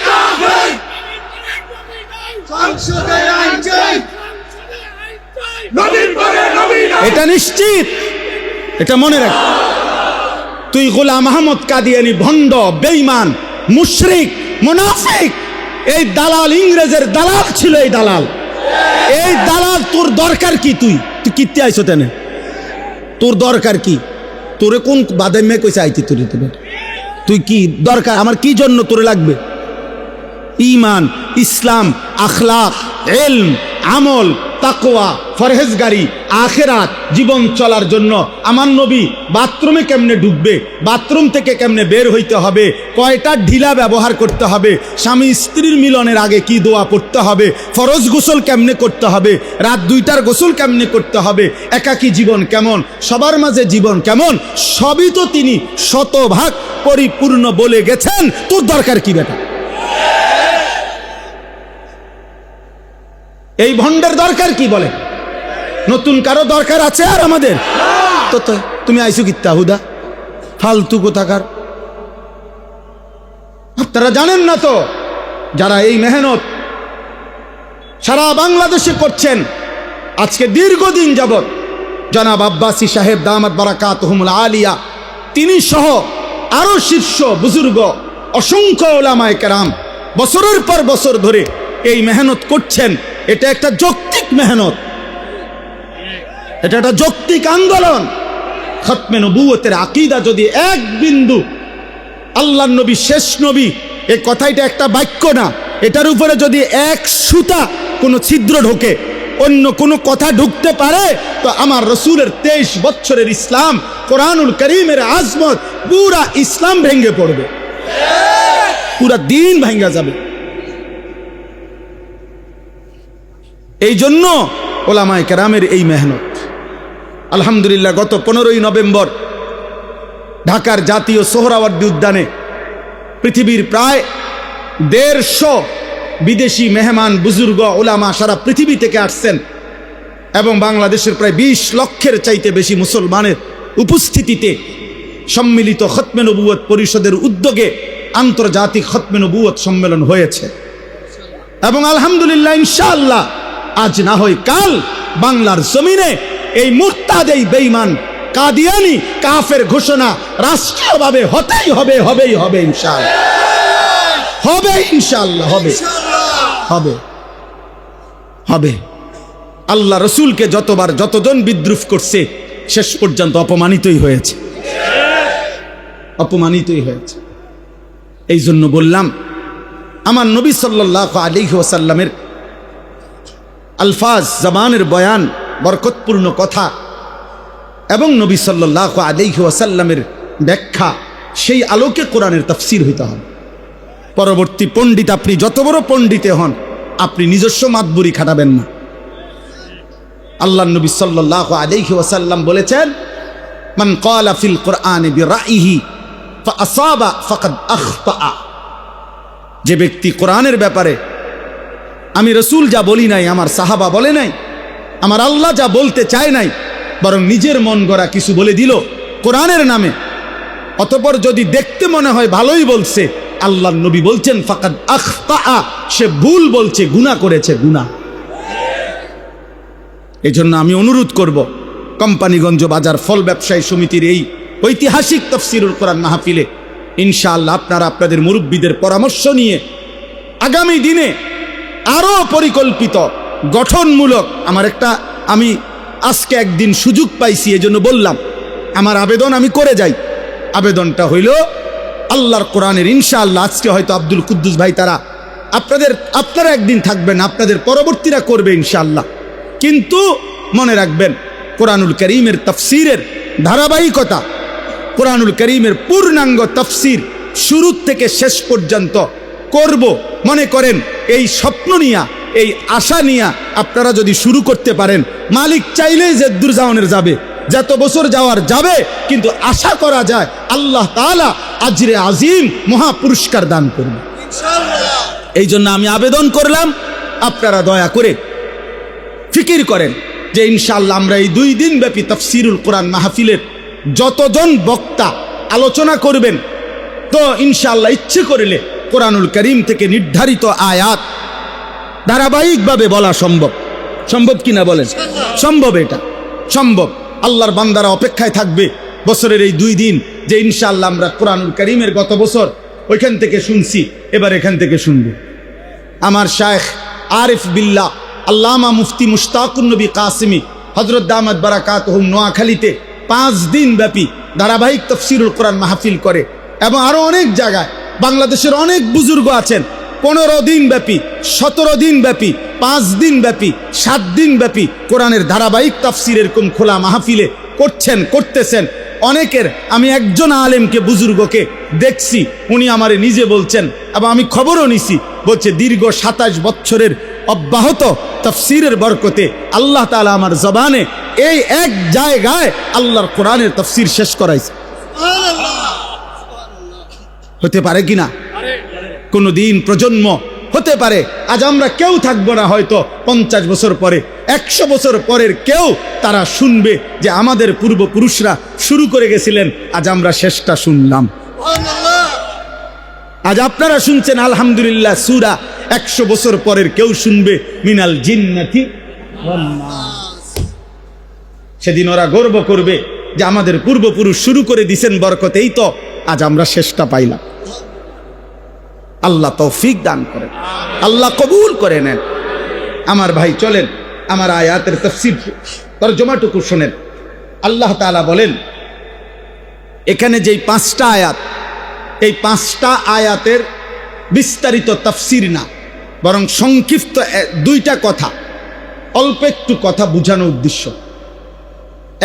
[SPEAKER 1] এটা নিশ্চিত, এটা মনে রাখ। তুই গোলাম আহমদ কাদিয়ানি ভণ্ড, বেঈমান, মুশরিক, মুনাফিক, এই দালাল, ইংরেজের দালাল ছিল এই দালাল। এই দালাল তোর দরকার কি? তুই কিত্তে আইছো তেনে? তোর দরকার কি? তোরে কোন বাদে মেয়ে কইছে আইতি? তুই কি দরকার? আমার কি জন্য তোরে লাগবে? ঈমান, ইসলাম, আখলাক, ইলম, আমল, তাকওয়া, ফরহেজগারি, আখিরাত জীবন চলার জন্য আমার নবী বাথরুমে কেমনে ঢুকবে, বাথরুম থেকে কেমনে বের হইতে হবে, কয়টা ঢিলা ব্যবহার করতে হবে, স্বামী স্ত্রীর মিলনের আগে কি দোয়া পড়তে হবে, ফরজ গোসল কেমনে করতে হবে, রাত 2টার গোসল কেমনে করতে হবে, একাকী জীবন কেমন, সবার মাঝে জীবন কেমন, সবই তো তিনি শতভাগ পরিপূর্ণ বলে গেছেন। তোর দরকার কি বেটা? এই ভণ্ডের দরকার কি বলে? নতুন কারো দরকার আছে আর আমাদের? তো তুমি আইসু কিত্তা হুদা ফালতু কোথাকার। আপনারা জানেন না তো, যারা এই মেহনত সারা বাংলাদেশে করছেন আজকে দীর্ঘদিন যাবত, জনাব আব্বাসী সাহেব দামাত বারাকাতুহুমুল আলিয়া, তিনি সহ আরো শীর্ষ বুজুর্গ অসংখ্য উলামায়ে কেরাম বছরের পর বছর ধরে এই মেহনত করছেন। এটা একটা যৌক্তিক মেহনত, এটা একটা যৌক্তিক আন্দোলন। খতমে নবুয়তের আকীদা যদি এক বিন্দু, আল্লাহর নবী শেষ নবী, এই কথাটা একটা বাক্য না, এটার উপরে যদি এক সুতা কোনো ছিদ্র ঢোকে, অন্য কোনো কথা ঢুকতে পারে, তো আমার রসুলের 23 বছরের ইসলাম, কোরআনুল করিমের আজমত, পুরা ইসলাম ভেঙে পড়বে, পুরা দিন ভেঙে যাবে। এই জন্য ওলামায়ে কেরামের এই মেহনত। আলহামদুলিল্লাহ, গত 15ই নভেম্বর ঢাকার জাতীয় সোহরাওয়ার্দী উদ্যানে পৃথিবীর প্রায় 150 বিদেশি মেহমান, বুজুর্গ, ওলামা সারা পৃথিবী থেকে আসছেন এবং বাংলাদেশের প্রায় 20 লক্ষের চাইতে বেশি মুসলমানের উপস্থিতিতে সম্মিলিত খতমে নবুয়ত পরিষদের উদ্যোগে আন্তর্জাতিক খতমে নবুয়ত সম্মেলন হয়েছে। এবং আলহামদুলিল্লাহ, ইনশাআল্লাহ আজ না হয় কাল বাংলার জমিনে এই মুরতাদ, এই বেঈমান কাদিয়ানি কাফের ঘোষণা রাষ্ট্রীয়ভাবে হতেই হবে, হবেই হবে, ইনশাআল্লাহ হবে, ইনশাআল্লাহ হবে, হবে, হবে। আল্লাহ রসুলকে যতবার যতজন বিদ্রুপ করছে, শেষ পর্যন্ত অপমানিতই হয়েছে, অপমানিতই হয়েছে। এই জন্য বললাম, আমার নবী সাল্লাল্লাহু আলাইহি ওয়াসাল্লামের আলফাজ, জবানের বয়ান, বরকতপূর্ণ কথা এবং নবী সাল্লাল্লাহু আলাইহি ওয়াসাল্লামের ব্যাখ্যা, সেই আলোকে কোরআনের তাফসীর হইতে হবে। পরবর্তী পণ্ডিত, আপনি যত বড় পণ্ডিতে হন, আপনি নিজস্ব মাতবুরি খাটাবেন না। আল্লাহ নবী সাল্লাল্লাহু আলাইহি ওয়াসাল্লাম বলেছেন, মান ক্বালা ফিল কোরআনি বিরাইহি ফাআসাবা ফাকাদ আখতা। যে ব্যক্তি কোরআনের ব্যাপারে আমি রসুল যা বলি নাই, আমার সাহাবা বলে নাই, আমার আল্লাহ যা বলতে চায় নাই, বরং নিজের মন গড়া কিছু বলে দিল কোরআনের নামে, অতঃপর যদি দেখতে মনে হয় ভালোই বলছে, আল্লাহর নবী বলছেন ফাকাদ আখতা, সে ভুল বলছে, গুনাহ করেছে, গুনাহ। এই জন্য আমি অনুরোধ করব, কোম্পানিগঞ্জ বাজার ফল ব্যবসায়ী সমিতির এই ঐতিহাসিক তাফসীরুল কোরআন মাহফিলে ইনশাআল্লাহ আপনারা আপনাদের মুরব্বীদের পরামর্শ নিয়ে আগামী দিনে আরো পরিকল্পিত, গঠনমূলক, আমি আজকে একদিন সুযোগ পাইছি, এই জন্য বললাম, আমার আবেদন আমি করে যাই। আবেদনটা হইল আল্লাহর কোরআনের, ইনশাআল্লাহ আজকে হয়তো আব্দুল কুদ্দুস ভাই তারা আপনারা একদিন থাকবেন, আপনাদের পরবর্তীরা করবে ইনশাআল্লাহ। কিন্তু মনে রাখবেন, কোরআনুল কারীমের তাফসীরের ধারাবাহিকতা, কোরআনুল কারীমের পূর্ণাঙ্গ তাফসীর শুরু থেকে শেষ পর্যন্ত করব। মনে করেন এই স্বপ্ন নিয়া, এই আশা নিয়া আপনারা যদি শুরু করতে পারেন, মালিক চাইলেই যে দূর যাওয়ানের যাবে, যত বছর যাওয়ার যাবে, কিন্তু আশা করা যায় আল্লাহ তাআলা আজরে আজিম, মহা পুরস্কার দান করবে ইনশাআল্লাহ। এই জন্য আমি আবেদন করলাম, আপনারা দয়া করে ফিকির করেন যে ইনশাআল্লাহ আমরা এই 2 দিন ব্যাপী তাফসীরুল কোরআন মাহফিলের যতজন বক্তা আলোচনা করবেন, তো ইনশাআল্লাহ ইচ্ছে করলে কোরআনুল কারীম থেকে নির্ধারিত আয়াত ধারাবাহিকভাবে বলা সম্ভব। সম্ভব কিনা বলেন? সম্ভব, এটা সম্ভব। আল্লাহর বান্দারা অপেক্ষায় থাকবে বছরের এই 2 দিন, যে ইনশাআল্লাহ আমরা কোরআনুল কারীমের গত বছর ওইখান থেকে শুনছি, এবার এখান থেকে শুনব। আমার শায়েখ আরিফ বিল্লাহ আল্লামা মুফতি মুশতাকুন নবী কাসিমি হযরত দামাত বারাকাতুহুম নোয়াখালীতে 5 দিন ব্যাপী ধারাবাহিক তাফসীরুল কোরআন মাহফিল করে, এবং আরো অনেক জায়গায় বাংলাদেশের অনেক বুজুর্গ আছেন 15 দিন ব্যাপী, 17 দিন ব্যাপী, 5 দিন ব্যাপী, 7 দিন ব্যাপী কোরআনের ধারাবাহিক তাফসীর এরকম খোলা মাহফিলে করছেন, করতেছেন। অনেকের, আমি একজন আলেমকে বুজুর্গকে দেখছি, উনি আমারে নিজে বলছেন এবং আমি খবরও নিছি, বলছে দীর্ঘ 27 বছরের অব্যাহত তাফসীরের বরকতে আল্লাহ তাআলা আমার জবানে এই এক জায়গায় আল্লাহর কোরআনের তাফসীর শেষ করাইছে। হতে পারে কিনা? কোন দিন প্রজন্ম হতে পারে, আজ আমরা কেউ থাকবো না, হয়তো 50 বছর পরে, 100 বছর পরের কেউ তারা শুনবে যে আমাদের পূর্বপুরুষরা শুরু করে গেছিলেন, আজ আমরা শেষটা শুনলাম। আজ আপনারা শুনছেন আলহামদুলিল্লাহ সূরা, 100 বছর পরের কেউ শুনবে মিনাল জিন্নাতি ওয়ান নাস। সেদিন ওরা গর্ব করবে যে আমাদের পূর্বপুরুষ শুরু করে দিয়েছেন বরকতেই তো আজ আমরা শেষটা পাইলাম। আল্লাহ তৌফিক দান করেন, আল্লাহ কবুল করে নেন। আমার ভাই চলেন আমার আয়াতের তাফসীর তরজমাটুকু শুনেন। আল্লাহ তাআলা বলেন, এখানে যেই 5টা আয়াত, এই 5টা আয়াতের বিস্তারিত তাফসীর না, বরং সংক্ষিপ্ত 2টা কথা, অল্প একটু কথা বুঝানোর উদ্দেশ্য।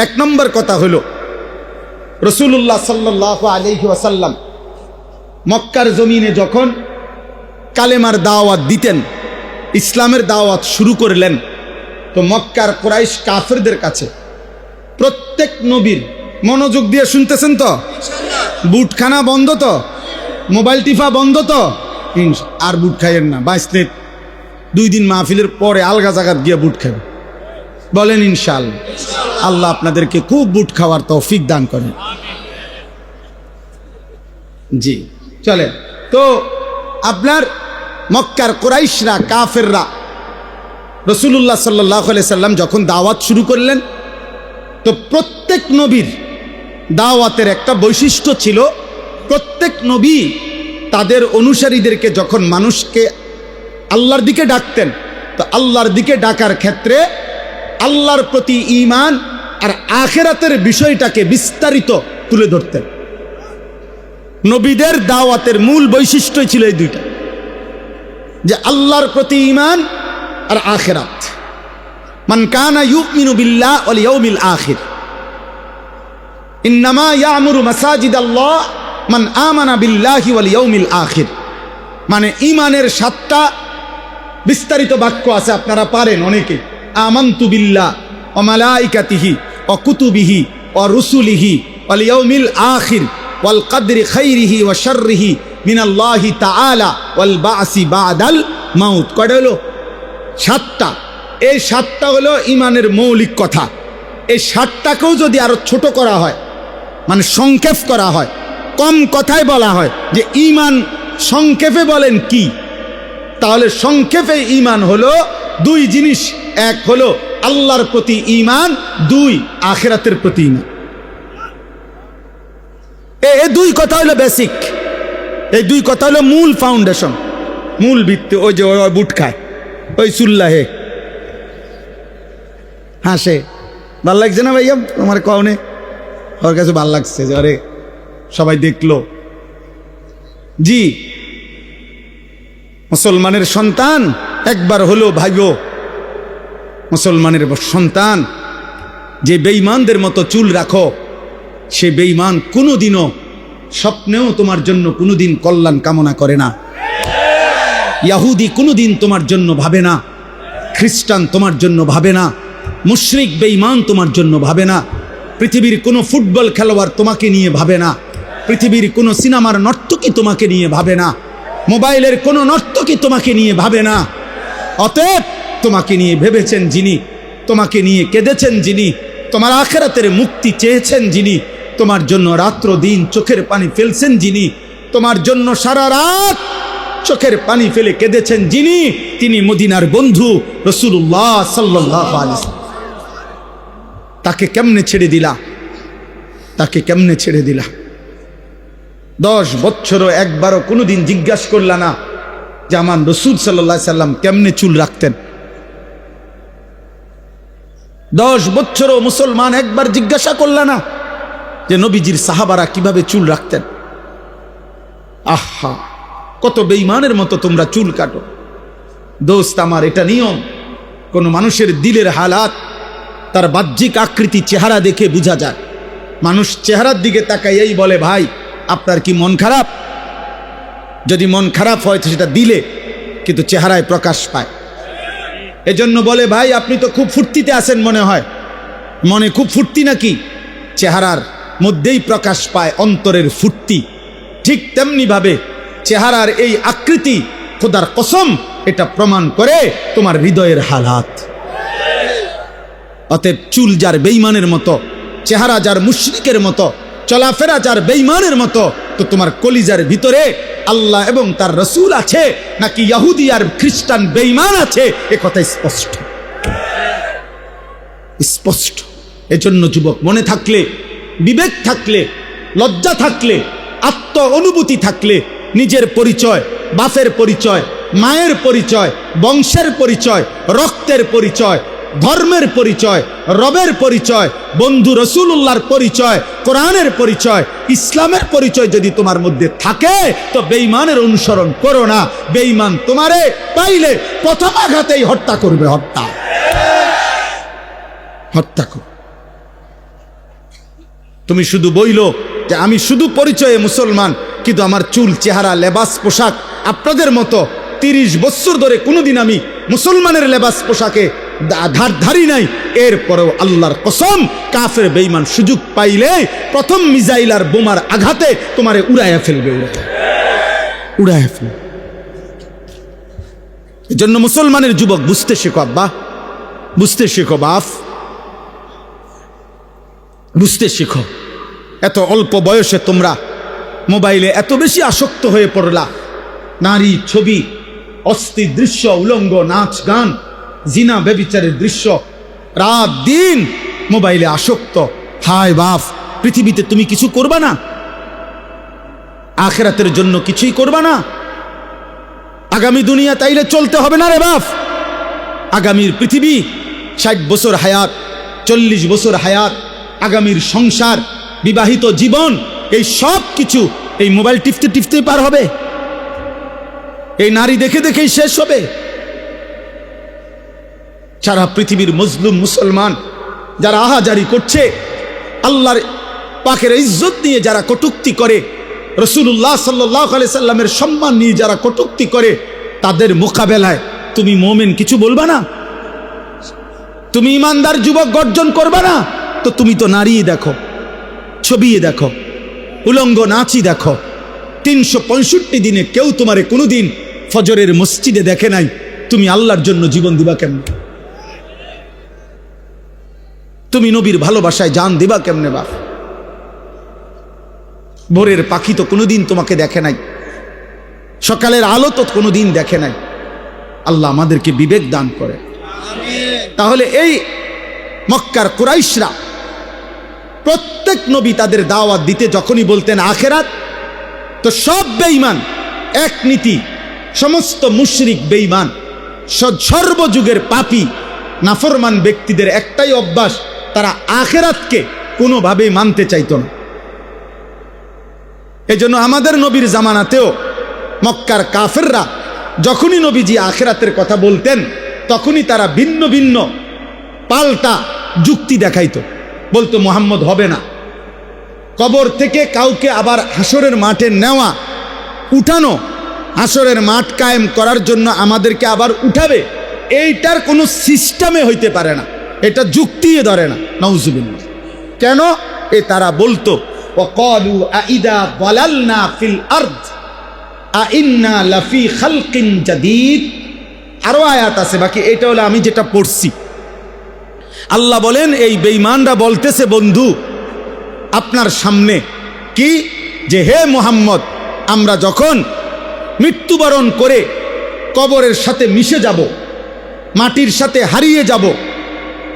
[SPEAKER 1] 1 নম্বর কথা হলো, রাসূলুল্লাহ সাল্লাল্লাহু আলাইহি ওয়াসাল্লাম মক্কার জমিনে যখন কালেমার দাওয়াত দিতেন, ইসলামের দাওয়াত শুরু করলেন, তো মক্কার কুরাইশ কাফেরদের কাছে প্রত্যেক নবীর, মনোযোগ দিয়ে শুনতেছেন তো? বুটখানা বন্ধ তো? মোবাইল টিফা বন্ধ তো? আর বুট খাইয়েন না, বাঁচলে 2 দিন মাহফিলের পরে আলগা জায়গায় গিয়ে বুট খাবেন। বলেন ইনশাআল্লাহ। আল্লাহ আপনাদেরকে খুব বুট খাওয়ার তৌফিক দান করেন। জি চলেন। তো আপনার মক্কার কুরাইশরা, কাফেররা রাসূলুল্লাহ সাল্লাল্লাহু আলাইহি সাল্লাম যখন দাওয়াত শুরু করলেন, তো প্রত্যেক নবীর দাওয়াতের একটা বৈশিষ্ট্য ছিল, প্রত্যেক নবী তাদের অনুসারীদেরকে যখন মানুষকে আল্লাহর দিকে ডাকতেন, তো আল্লাহর দিকে ডাকার ক্ষেত্রে আল্লাহর প্রতি ঈমান আর আখিরাতের বিষয়টাকে বিস্তারিত তুলে ধরতেন। নবীদের দাওয়াতের মূল বৈশিষ্ট্যই ছিল এই 2টা, যে আল্লাহর প্রতি ঈমান আর আখিরাত। মান কানা ইউমিনু বিল্লাহ ওয়াল ইয়াউমিল আখির ইন্নামা ইয়ামুরু মাসাজিদাল্লাহ মান আমানা বিল্লাহি ওয়াল ইয়াউমিল আখির। মানে ঈমানের 7টা বিস্তারিত বাক্য আছে, আপনারা পারেন অনেকে। আমানতু বিল্লাহ ওয়া মালাইকাতিহি ওয়া কুতুবিহি ওয়া রুসুলিহি ওয়াল ইয়াউমিল আখির ওয়াল কদরি খাইরিহি ওয়া শাররিহি মিনাল্লাহি তাআলা ওয়াল বাসি বাদাল মাউত। কয়টা হলো? 7টা। এই 7টা হলো ঈমানের মৌলিক কথা। এই 7টাকেও যদি আরো ছোট করা হয়, মানে সংক্ষেপ করা হয়, কম কথায় বলা হয় যে ঈমান সংক্ষেপে বলেন কি, তাহলে সংক্ষেপে ঈমান হলো 2 জিনিস। 1 হলো আল্লাহর প্রতি ঈমান, 2 আখিরাতের প্রতি ঈমান। এই 2 কথা হলো বেসিক, এই 2 কথা হলো মূল ফাউন্ডেশন, মূল ভিত্তি। ওই যে ওই বুট খায়, ওই চুল্লাহে হাসে, ভাল লাগছে না ভাইয়া তোমার কওনে? ওর কাছে ভাল লাগছে যে আরে সবাই দেখলো। জি, মুসলমানের সন্তান একবার হলো ভাইও, মুসলমানের সন্তান যে বেঈমানদের মতো চুল রাখো, সে বেঈমান কোনোদিনও স্বপ্নেও তোমার জন্য কোনোদিন কল্যাণ কামনা করে না। ইহুদি কোনোদিন তোমার জন্য ভাবে না, খ্রিস্টান তোমার জন্য ভাবে না, মুশরিক বেঈমান তোমার জন্য ভাবে না, পৃথিবীর কোনো ফুটবল খেলোয়াড় তোমাকে নিয়ে ভাবে না, পৃথিবীর কোনো সিনেমার নর্তকী তোমাকে নিয়ে ভাবে না, মোবাইলের কোনো নর্তকী তোমাকে নিয়ে ভাবে না। অতএব তোমাকে নিয়ে ভেবেছেন যিনি, তোমাকে নিয়ে কেঁদেছেন যিনি, তোমার আখিরাতের মুক্তি চেয়েছেন যিনি, তোমার জন্য রাত্র দিন চোখের পানি ফেলছেন যিনি, তোমার জন্য সারা রাত চোখের পানি ফেলে কেঁদেছেন যিনি, তিনি মদিনার বন্ধু রাসূলুল্লাহ সাল্লাল্লাহু আলাইহি ওয়াসাল্লাম। তাকে কেমনে ছেড়ে দিলা? তাকে কেমনে ছেড়ে দিলা? 10 বছরও একবারও কোনোদিন জিজ্ঞাসা করলা না যে আমার রাসূল সাল্লাল্লাহু আলাইহি সাল্লাম কেমনে চুল রাখতেন? 10 বছরও মুসলমান একবার জিজ্ঞাসা করলা না যে নবীজির সাহাবারা কিভাবে চুল রাখতেন? আহা, কত বেঈমানের মতো তোমরা চুল কাটো। দোস্ত আমার, এটা নিয়ম। কোন মানুষের দিলের হালাত তার বাহ্যিক আকৃতি, চেহারা দেখে বোঝা যায়। মানুষ চেহারার দিকে তাকাইয়াই বলে ভাই আপনার কি মন খারাপ? যদি মন খারাপ হয় তো সেটা দিলে, কিন্তু চেহারায় প্রকাশ পায়। এজন্য বলে ভাই আপনি তো খুব ফুর্তিতে আছেন মনে হয়। মনে খুব ফুর্তি নাকি? চেহারার মধ্যেই প্রকাশ পায় অন্তরের ফুর্তি। ঠিক তেমনি ভাবে চেহারার এই আকৃতি, খোদার কসম, এটা প্রমাণ করে তোমার হৃদয়ের হালাত। অতএব চুল যার বেঈমানের মতো, চেহারা যার মুশরিকের মতো, চলাফেরা যার বেঈমানের মতো, তো তোমার কলিজার ভিতরে আল্লাহ এবং তার রাসূল আছে নাকি ইহুদি আর খ্রিস্টান বেঈমান আছে, এ কথা স্পষ্ট স্পষ্ট। এজন্য যুবক, মনে থাকলে, বিবেক থাকলে, লজ্জা থাকলে, আত্ম অনুভূতি থাকলে, নিজের পরিচয়, বাপের পরিচয়, মায়ের পরিচয়, বংশের পরিচয়, রক্তের পরিচয়, ধর্মের পরিচয়, রবের পরিচয়, বন্ধু রাসূলুল্লাহর পরিচয়, কোরআনের পরিচয়, ইসলামের পরিচয় যদি তোমার মধ্যে থাকে তো বেঈমানের অনুসরণ করো না। বেঈমান তোমারে পাইলে প্রথম আঘাতেই হত্যা করবে। হত্যা করো। তুমি শুধু বইলো যে আমি শুধু পরিচয়ে মুসলমান, কিন্তু আমার চুল, চেহারা, লেবাস, পোশাক আপনাদের মতো 30 বছর ধরে কোনোদিন আমি মুসলমানের লেবাস পোশাকে ধারি নাই। এরপরেও আল্লাহর কসম, কাফের বেঈমান সুযোগ পাইলে প্রথম মিসাইল আর বোমার আঘাতে তোমারে উড়াইয়া ফেলবে। উড়াইয়া ফেলবে। এজন্য মুসলমানের যুবক বুঝতে শেখো আব্বা, বুঝতে শেখো বাপ, বুঝতে শেখো। এত অল্প বয়সে তোমরা মোবাইলে এত বেশি আসক্ত হয়ে পড়লা। নারী, ছবি, অস্থির দৃশ্য, উলঙ্গ নাচ গান, জিনা ব্যভিচারের দৃশ্য, রাত দিন মোবাইলে আসক্ত। হায় বাপ, পৃথিবীতে তুমি কিছু করবা না? আখিরাতের জন্য কিছুই করবা না? আগামী দুনিয়া তাইলে চলতে হবে না রে বাপ। আগামীর পৃথিবী 60 বছর হায়াত, 40 বছর হায়াত, আগামীর সংসার, বিবাহিত জীবন, এই সব কিছু এই মোবাইল টিপতে টিপতেই পার হবে। এই নারী দেখে দেখেই শেষ হবে। সারা পৃথিবীর মজলুম মুসলমান যারা আহাজারি করছে, আল্লাহর পাকের ইজ্জত নিয়ে যারা কটূক্তি করে, রাসূলুল্লাহ সাল্লাল্লাহু আলাইহি সাল্লামের সম্মান নিয়ে যারা কটূক্তি করে, তাদের মোকাবেলায় তুমি মুমিন কিছু বলবা না? তুমি ইমানদার যুবক গর্জন করবা না? তো তুমি তো নারী দেখো, ছবি দেখো, উলঙ্গ নাচি দেখো। 365 দিনে কেউ তোমারে কোনোদিন ফজরের মসজিদে দেখে নাই। তুমি আল্লাহর জন্য জীবন দিবা কেমনে? তুমি নবীর ভালোবাসায় জান দিবা কেমনে বাপ? ভোরের পাখি তো কোনোদিন তোমাকে দেখে নাই, সকালের আলো তো কোনোদিন দেখে নাই। আল্লাহ আমাদেরকে বিবেক দান করে। তাহলে এই মক্কার কুরাইশরা প্রত্যেক নবী তাদের দাওয়াত দিতে যখনই বলতেন আখিরাত, তো সব বেঈমান এক নীতি, সমস্ত মুশরিক বেঈমান, সর্বযুগের পাপী নাফরমান ব্যক্তিদের একটাই অভ্যাস, তারা আখিরাতকে কোনোভাবেই মানতে চাইত না। এজন্য আমাদের নবীর জামানাতেও মক্কার কাফেররা যখনই নবীজি আখিরাতের কথা বলতেন, তখনই তারা ভিন্ন ভিন্ন পাল্টা যুক্তি দেখাইতো। বলতো মুহাম্মদ হবে না, কবর থেকে কাউকে আবার হাসরের মাঠে নেওয়া, উঠানো, হাসরের মাঠ কায়েম করার জন্য আমাদেরকে আবার উঠাবে, এইটার কোনো সিস্টেমে হইতে পারে না, এটা যুক্তিয়ে ধরে না। নাউজুবিল্লাহ। কেন? তারা বলতো ওয়াকালু আইদা যালালনা ফিল আরদ আইন্না লাফি খালকিন জাদীদ। আরো আয়াত আছে বাকি, এটা হলো আমি যেটা পড়ছি। আল্লাহ বলেন এই বেঈমানরা বলতেছে বন্ধু আপনার সামনে কি, যে হে মুহাম্মদ, আমরা যখন মৃত্যুবরণ করে কবরের সাথে মিশে যাব, মাটির সাথে হারিয়ে যাব।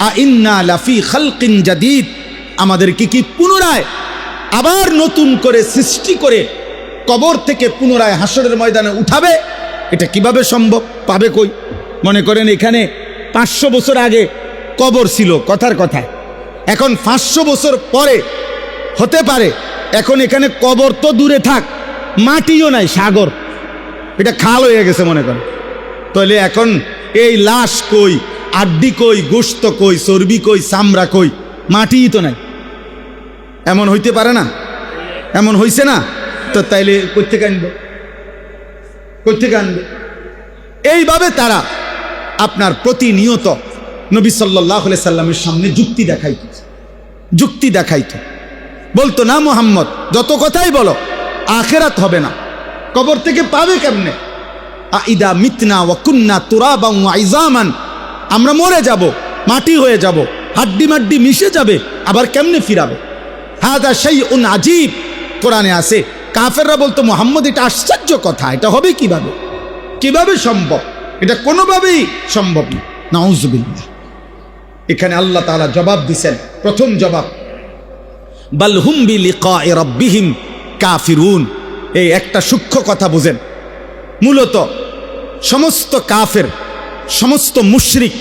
[SPEAKER 1] আইন্না লাফি খালকিন জাদীদ, আমাদেরকে কি পুনরায় আবার নতুন করে সৃষ্টি করে কবর থেকে পুনরায় হাসরের ময়দানে উঠাবে? এটা কিভাবে সম্ভব? পাবে কই? মনে করেন এখানে 500 বছর আগে কবর ছিল, কথার কথায়। এখন 500 বছর পরে হতে পারে এখন এখানে কবর তো দূরে থাক, মাটিও নাই, সাগর, এটা খাল হয়ে গেছে মনে করেন। তাহলে এখন এই লাশ কই, আড্ডি কই, গোশত কই, চর্বি কই, চামড়া কই? মাটিই তো নাই। এমন হইতে পারে না? এমন হইছে না? তো তাইলে কোত্থেকে আনবে? কোত্থেকে আনবে? এইভাবে তারা আপনার প্রতিনিয়ত নবী সাল্লাল্লাহু আলাইহি সাল্লামের সামনে যুক্তি দেখাইতো, বলতো না মুহাম্মদ যত কথাই বলো আখিরাত হবে না, কবর থেকে পাবে কেমনে? আইদা মিতনা ওয়া কুন্না তুরাবান ওয়া ইজামান, আমরা মরে যাব, মাটি হয়ে যাব, হাড্ডি মাড্ডি মিশে যাবে, আবার কেমনে ফিরাবে? হাদা শাইউন আজীব, কোরআনে আছে। কাফেররা বলতো মুহাম্মদ এটা আশ্চর্য কথা, এটা হবে কিভাবে? কিভাবে সম্ভব? এটা কোনোভাবেই সম্ভব না। নাউযুবিল্লাহ। এখানে আল্লাহ তাআলা জবাব দিছেন, প্রথম জবাব, বাল হুম বিলিকাই রাব্বিহিম কাফিরুন। এই একটা সূক্ষ্ম কথা বুঝেন, মূলত সমস্ত কাফের, সমস্ত মুশরিক,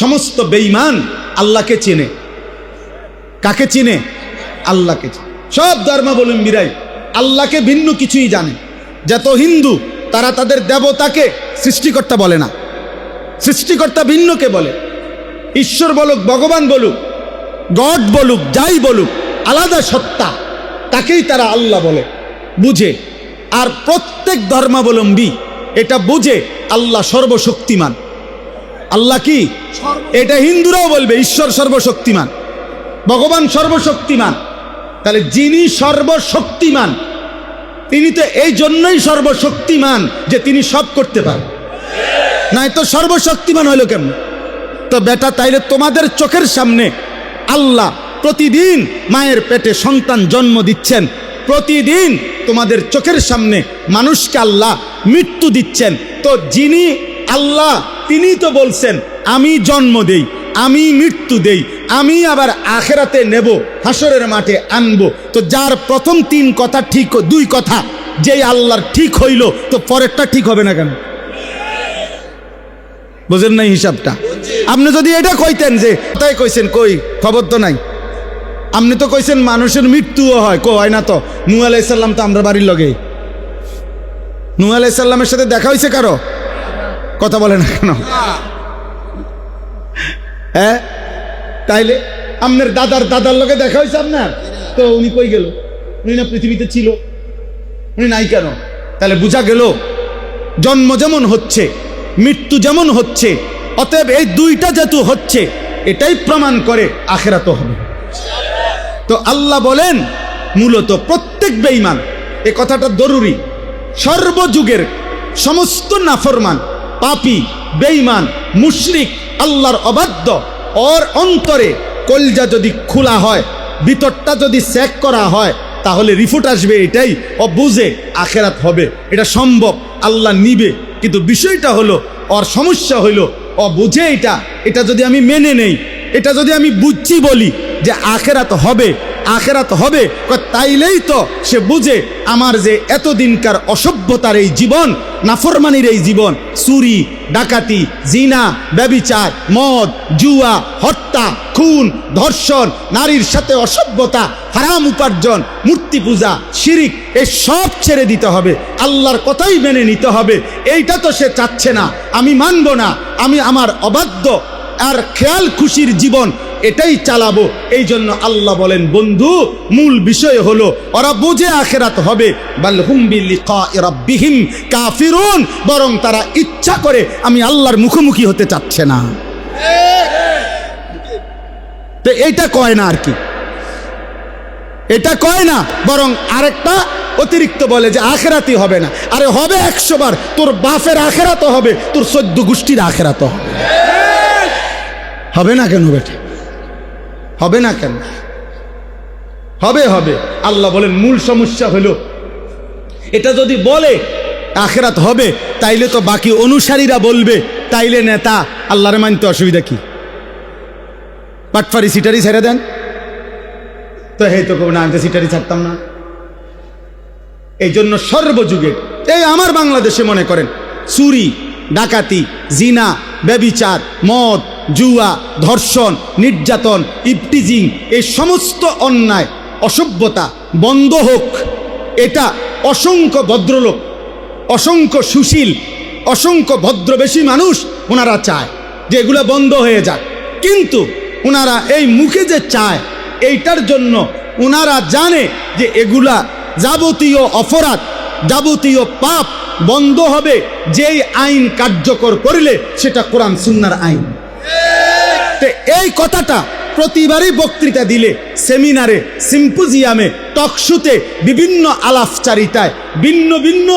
[SPEAKER 1] সমস্ত বেঈমান আল্লাহকে চেনে। কাকে চিনে? আল্লাহকে চিনে। সব ধর্মাবলম্বীরাই আল্লাহকে ভিন্ন কিছুই জানে। যত হিন্দু তারা তাদের দেবতাকে সৃষ্টিকর্তা বলে না, সৃষ্টিকর্তা ভিন্নকে বলে। ঈশ্বর বলুক, ভগবান বলুক, গড বলুক, যাই বলুক, আলাদা সত্তা, তাকেই তারা আল্লাহ বলে, বুঝে। আর প্রত্যেক ধর্মাবলম্বী এটা বুঝে আল্লাহ সর্বশক্তিমান। আল্লাহ কি? এটা হিন্দুরাও বলবে ঈশ্বর সর্বশক্তিমান, ভগবান সর্বশক্তিমান। তাহলে যিনি সর্বশক্তিমান তিনি তো এই জন্যই সর্বশক্তিমান যে তিনি সব করতে পারেন, নাই তো সর্বশক্তিমান হইল কেমন? তো বেটা, তাইলে তোমাদের চোখের সামনে আল্লাহ প্রতিদিন মায়ের পেটে সন্তান জন্ম দিচ্ছেন, প্রতিদিন তোমাদের চোখের সামনে মানুষকে আল্লাহ মৃত্যু দিচ্ছেন। তো যিনি আল্লাহ তিনি তো বলছেন আমি জন্ম দেই, আমি মৃত্যু দেই, আমি আবার আখেরাতে নেব, হাসরের মাঠে আনবো। তো যার প্রথম 3 কথা ঠিক, 2 কথা যেই আল্লাহর ঠিক হইল, তো পরেরটা ঠিক হবে না কেন? বুঝেন নাই হিসাবটা? আপনি যদি এটা কইতেন যে তাই কইছেন, কই খবর তো নাই। আপনি তো কইছেন মানুষের মৃত্যুও হয়, হয় না তো? নূহ আলাইহিস সালাম তো আমরা বাড়ির লগে, নূহ আলাইহিস সালামের সাথে দেখা হয়েছে কারো? কথা বলে না কেন? হ্যাঁ, তাইলে আপনার দাদার লগে দেখা হয়েছে আপনার? তো উনি কই গেল? উনি না পৃথিবীতে ছিল, উনি নাই কেন? তাহলে বোঝা গেল জন্ম যেমন হচ্ছে, মৃত্যু যেমন হচ্ছে, অতএব এই 2টা যেহেতু হচ্ছে, এটাই প্রমাণ করে আখিরাত হবে। তো আল্লাহ বলেন মূলত প্রত্যেক বেঈমান, এই কথাটা জরুরি, সর্বযুগের সমস্ত নাফরমান, পাপী, বেঈমান, মুশরিক, আল্লাহর অবাধ্য, ওর অন্তরে কলজা যদি খোলা হয়, ভিতরটা যদি চেক করা হয়, তাহলে রিপোর্ট আসবে এটাই, ও বুঝে আখিরাত হবে, এটা সম্ভব, আল্লাহ নিবে। কিন্তু বিষয়টা হলো, ওর সমস্যা হইল ও বুঝে এটা যদি আমি মেনে নেই, এটা যদি আমি বুঝছি বলি যে আখিরাত হবে, আখিরাত হবে, তাইলেই তো সে বুঝে আমার যে এতদিনকার অসভ্যতার এই জীবন, নাফরমানির এই জীবন, চুরি, ডাকাতি, জিনা, ব্যভিচার, মদ, জুয়া, হত্যা, খুন, ধর্ষণ, নারীর সাথে অসভ্যতা, হারাম উপার্জন, মূর্তি পূজা, শিরিক, এই সব ছেড়ে দিতে হবে, আল্লাহর কথাই মেনে নিতে হবে। এইটা তো সে চাচ্ছে না, আমি মানব না, আমি আমার অবাধ্য আর খেয়াল খুশির জীবন এটাই চালাবো। এই জন্য আল্লাহ বলেন বন্ধু, মূল বিষয় হলো ওরা বুঝে আখিরাত হবে, বাল হুম বিলিকাই রাব্বিহিম কাফিরুন, বরং তারা ইচ্ছা করে আমি আল্লাহর মুখোমুখি হতে চাচ্ছে না। তো এইটা কয় না, আর কি এটা কয় না, বরং আরেকটা অতিরিক্ত বলে যে আখিরাতই হবে না। আরে হবে 100 বার, তোর বাপের আখিরাতও হবে, তোর 14 গোষ্ঠীর আখিরাতও হবে। হবে না কেন বেটা? হবে না কেন? হবে। আল্লাহ বলেন মূল সমস্যা হলো এটা যদি বলে আখেরাত হবে, তাইলে তো বাকি অনুসারীরা বলবে তাইলে নেতা, আল্লাহরে মানতে অসুবিধা কি? পাটফারি সিটারি ছেড়ে দেন তো, হে তো না আমি তো সিটারি ছাড়তাম না। এই জন্য সর্বযুগে এই আমার বাংলাদেশে মনে করেন চুরি, ডাকাতি, জিনা, ব্যভিচার, মদ, জুয়া, ধর্ষণ, নির্যাতন, ইফটিজিং, এই সমস্ত অন্যায় অসভ্যতা বন্ধ হোক। এটা অসংখ্য ভদ্রলোক, অসংখ্য সুশীল, অসংখ্য ভদ্রবেশী মানুষ ওনারা চায় যে এগুলো বন্ধ হয়ে যাক, কিন্তু ওনারা এই মুখে যে চায় এইটার জন্য ওনারা জানে যে এগুলা যাবতীয় অপরাধ, যাবতীয় পাপ বন্ধ হবে যেই আইন কার্যকর করলে সেটা কোরআন সুন্নাহর আইন। তো এই কথাটা প্রতিবারই বক্তৃতা দিলে, সেমিনারে, সিম্পোজিয়ামে, টকশোতে, বিভিন্ন আলাপচারিতায় ভিন্ন ভিন্ন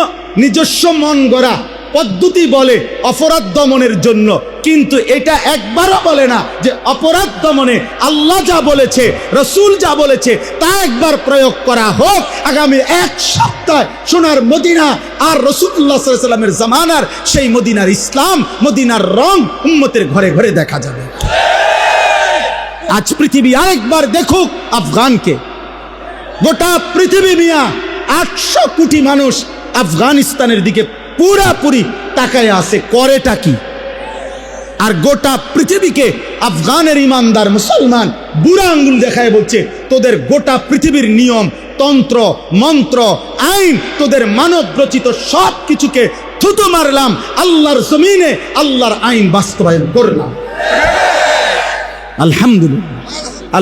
[SPEAKER 1] নিজস্ব মন গড়া পদ্ধতি বলে অপরাধ দমনের জন্য, কিন্তু এটা একবারও বলে না যে অপরাধ দমনে আল্লাহ যা বলেছে, রসুল যা বলেছে তা একবার প্রয়োগ করা হোক। আগামী এক সপ্তাহ সোনার মদিনা আর রাসূলুল্লাহ সাল্লাল্লাহু আলাইহি ওয়াসাল্লামের জামানার সেই মদিনার ইসলাম, মদিনার রং উম্মতের ঘরে ঘরে দেখা যাবে। আজ পৃথিবী আরেকবার দেখুক আফগানকে। গোটা পৃথিবী মিয়া 800 কোটি মানুষ আফগানিস্তানের দিকে পুরাপুরি তাকায় আছে, করেটা কি? আর গোটা পৃথিবীকে আফগানের ইমানদার মুসলমান বুড়া আঙ্গুল দেখায় বলছে তোদের গোটা পৃথিবীর নিয়ম, তন্ত্র, মন্ত্র, আইন, তোদের মানব রচিত সব কিছুকে থুতু মারলাম, আল্লাহর জমিনে আল্লাহর আইন বাস্তবায়ন করলাম। আলহামদুলিল্লাহ,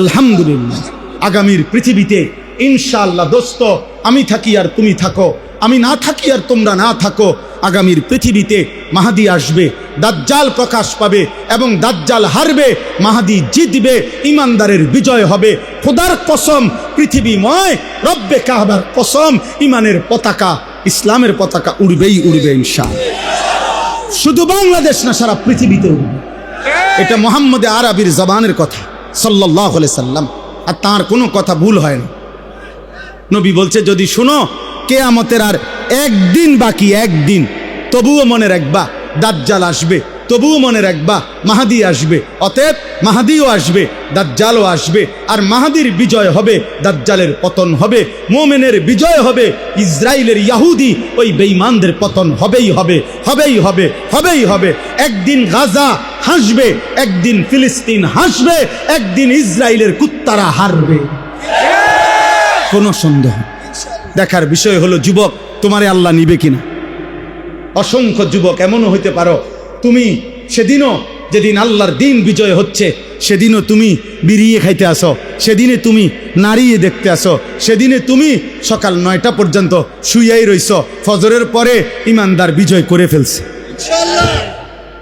[SPEAKER 1] আলহামদুলিল্লাহ। আগামীর পৃথিবীতে ইনশাআল্লাহ দোস্ত, আমি থাকি আর তুমি থাকো, আমি না থাকি আর তোমরা না থাকো, আগামীর পৃথিবীতে মাহাদি আসবে, দাজ্জাল প্রকাশ পাবে এবং দাজ্জাল হারবে, মাহাদি জিতবে, ইমানদারের বিজয় হবে। খোদার কসম, পৃথিবীময় রব্বে কাবার কসম, ইমানের পতাকা, ইসলামের পতাকা উড়বেই উড়বে ইনশাআল্লাহ। শুধু বাংলাদেশ না, সারা পৃথিবীতে উড়বে। এটা মুহাম্মদে আরবির জবানের কথা সাল্লাল্লাহু আলাইহি সাল্লাম, আর তার কোনো কথা ভুল হয় না। নবী বলছে যদি শুনো কিয়ামতের আর একদিন বাকি, একদিন, তবুও মনে রাখবা দাজ্জাল আসবে, তবুও মনে রাখবা মাহাদি আসবে। অতএব মাহাদিও আসবে, দাজ্জালও আসবে, আর মাহাদির বিজয় হবে, দাজ্জালের পতন হবে, মুমিনের বিজয় হবে, ইসরায়েলের ইহুদি ওই বেঈমানদের পতন হবেই হবে, হবেই হবে, হবেই হবে। একদিন গাজা হাসবে, একদিন ফিলিস্তিন হাসবে, একদিন ইসরায়েলের কুত্তারা হারবে, কোনো সন্দেহ। দেখার বিষয় হলো যুবক, তোমারে আল্লাহ নিবে কিনা। অসংখ্য যুবক এমনও হইতে পারো তুমি সেদিনও, যেদিন আল্লাহর দিন বিজয় হচ্ছে, সেদিনও তুমি বিড়িয়ে খাইতে আসো, সেদিনে তুমি নাড়িয়ে দেখতে আসো, সেদিনে তুমি সকাল 9টা পর্যন্ত শুইয়াই রইছ, ফজরের পরে ইমানদার বিজয় করে ফেলছে।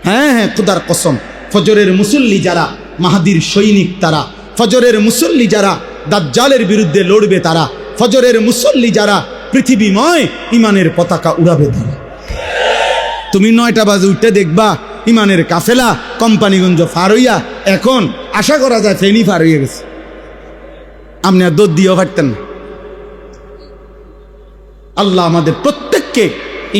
[SPEAKER 1] হ্যাঁ হ্যাঁ, খোদার কসম, ফজরের মুসল্লি যারা মাহাদির সৈনিক তারা, ফজরের মুসল্লি যারা দাজ্জালের বিরুদ্ধে লড়বে তারা, ফজরের মুসল্লি যারা পৃথিবীময় ইমানের পতাকা উড়াবে তারা। তুমি 9টা বাজে উঠতে দেখবা ইমানের কাফেলা কোম্পানিগঞ্জ পার হইয়া, এখন আশা করা যায় ফেনী পার হইয়া গেছে। আপনি আর দৌড় দিয়েও পারতেন না। আল্লাহ আমাদের প্রত্যেককে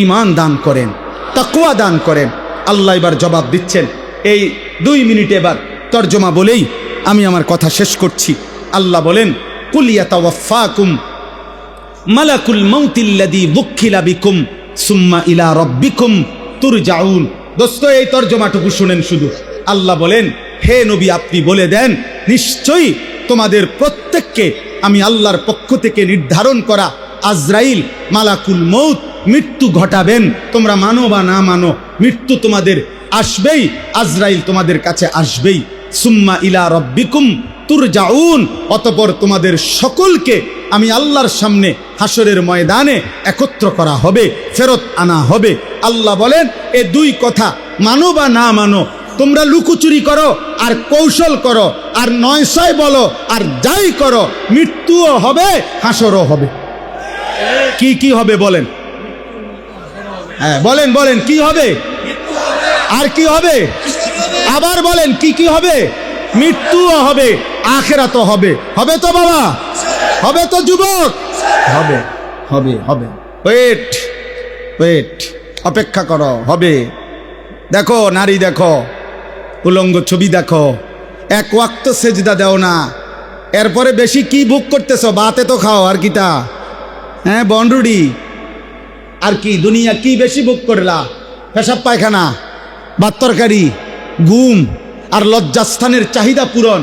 [SPEAKER 1] ঈমান দান করেন, তাকওয়া দান করেন। আল্লাহ এবার জবাব দিচ্ছেন। এই 2 মিনিট এবার তর্জমা বলেই আমি আমার কথা শেষ করছি। আল্লাহ বলেন কুল ইয়াতাওয়াফাকুম মালাকুল মাউতিল্লাযী ওয়াক্কিলা বিকুম সুম্মা ইলা রাব্বিকুম তুরজাউন। দোস্ত, এই তর্জমাটুকু শুনেন শুধু। আল্লাহ বলেন, হে নবী আপনি বলে দেন, নিশ্চয়ই তোমাদের প্রত্যেককে আমি আল্লাহর পক্ষ থেকে নির্ধারণ করা আজরাইল মালাকুল মউত মৃত্যু ঘটাবেন। তোমরা মানো বা না মানো, মৃত্যু তোমাদের আসবেই, আজরাইল তোমাদের কাছে আসবেই। সুম্মা ইলা রাব্বিকুম তুরজাউন, অতঃপর তোমাদের সকলকে আমি আল্লাহর সামনে হাসরের ময়দানে একত্র করা হবে, ফেরত আনা হবে। আল্লাহ বলেন, এ 2 কথা মানো বা না মানো, তোমরা লুকোচুরি করো আর কৌশল করো আর 900 বলো আর যাই করো, মৃত্যুও হবে, হাসরও হবে। কি কি হবে বলেন? হ্যাঁ বলেন, বলেন কি হবে? আর কি হবে? আবার বলেন কি কি হবে? মৃত্যুও হবে, আখিরাতও হবে। হবে তো বাবা? হবে তো যুবক? হবে, হবে, হবে। ওয়েট, ওয়েট, অপেক্ষা করো, হবে। দেখো নারী, দেখো উলঙ্গ ছবি, দেখো এক ওয়াক্ত সেজদা দেও না, এরপরে বেশি কি বুক করতেছ? বাতে তো খাও, আর কিটা? হ্যাঁ, বনরুডি আর কি? দুনিয়া কি বেশি বুক করলা? পেশাব পায়খানা, ভাত তরকারি, ঘুম আর লজ্জাস্থানের চাহিদা পূরণ।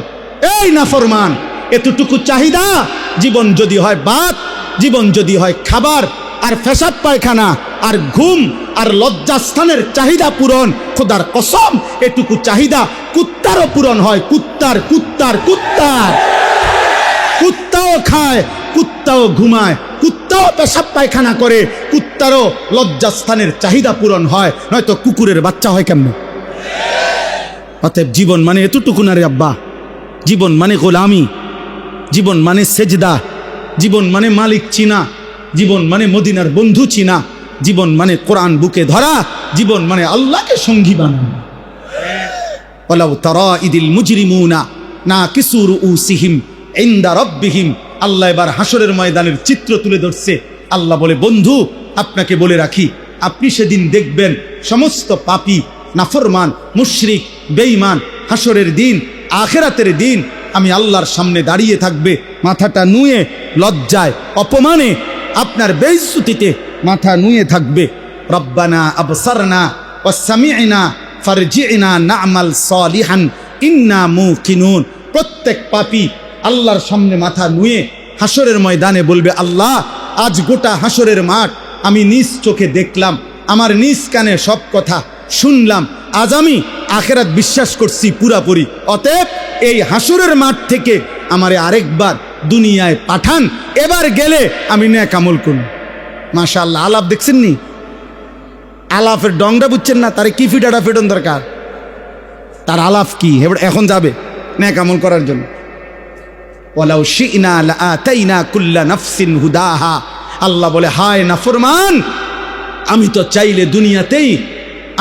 [SPEAKER 1] এই নাফরমান, এতটুকু চাহিদা, জীবন যদি হয় ভাত, জীবন যদি হয় খাবার আর পেশাব পায়খানা আর ঘুম আর লজ্জাস্থানের চাহিদা পূরণ, খোদার কসম এটুকু চাহিদা কুত্তারও পূরণ হয়। কুত্তার কুত্তার কুত্তার কুত্তাও খায়, কুত্তাও ঘুমায়, কুত্তাও পেশাব পায়খানা করে, কুত্তারও লজ্জাস্থানের চাহিদা পূরণ হয়, নয়তো কুকুরের বাচ্চা হয় কেমন? অতএব জীবন মানে এতটুকু না রে আব্বা। জীবন মানে গোলামি, জীবন মানে সেজদা, জীবন মানে মালিক চিনা, জীবন মানে মদিনার বন্ধু চিনা, জীবন মানে কোরআন বুকে ধরা, জীবন মানে আল্লাহকে সঙ্গী বানানো। ওয়ালাউ তারা ইদিল মুজরিমুনা নাকিসু রুউসিহিম ইনদা রাব্বিহিম। আল্লাহ এবার হাসরের ময়দানের চিত্র তুলে ধরছে। আল্লাহ বলে, বন্ধু আপনাকে বলে রাখি, আপনি সেদিন দেখবেন সমস্ত পাপী, নাফরমান, মুশরিক, বেঈমান হাসরের দিন, আখিরাতের দিন আমি আল্লাহর সামনে দাঁড়িয়ে থাকবে, মাথাটা নুয়ে লজ্জায় অপমানে আপনার বেইজ্জতিতে মাথা নুয়ে থাকবে। রব্বানা আবসারনা ওয়া সামি'না ফারজি'না না'মাল সালিহান ইন্না মুকিনুন। প্রত্যেক পাপী আল্লাহর সামনে মাথা নুয়ে হাসরের ময়দানে বলবে, আল্লাহ আজ গোটা হাসরের মাঠ আমি নিজ চোখে দেখলাম, আমার নিজ কানে সব কথা শুনলাম, আজ আমি আখিরাত বিশ্বাস করছি পুরাপুরি। অতএব এই হাসরের মাঠ থেকে আমারে আরেকবার দুনিয়ায় পাঠান, এবার গেলে আমি নেক আমল করব। মাশাআল্লাহ, আলাপ দেখছেন নি? আলাপের ডংটা বুঝছেন না? তারে কি ফিটাটা ফেটন দরকার, তার আলাপ কি এখন যাবে নেক আমল করার জন্য। ওয়ালাউ শি'না লাআতাইনা কুল্লা নাফসিন হুদাহা। আল্লাহ বলে, হায় নাফরমান, আমি তো চাইলে দুনিয়াতেই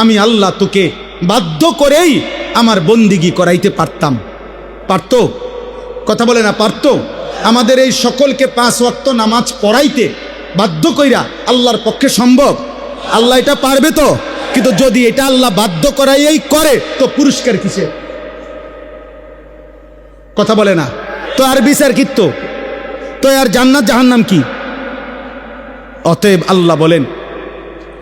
[SPEAKER 1] আমি আল্লাহ তোকে বাধ্য করেই আমার বন্দিগি করাইতে পারতাম। পারতো? কথা বলে না, পারতো? আমাদের এই সকলকে 5 ওয়াক্ত নামাজ পড়াইতে বাধ্য কইরা আল্লাহর পক্ষে সম্ভব? আল্লাহ এটা পারবে তো? কিন্তু যদি এটা আল্লাহ বাধ্য করাইয়াই করে তো পুরস্কার কিসে? কথা বলে না তো? আর বিচার কিত্ত তো? আর জান্নাত জাহান্নাম কি? অতএব আল্লাহ বলেন,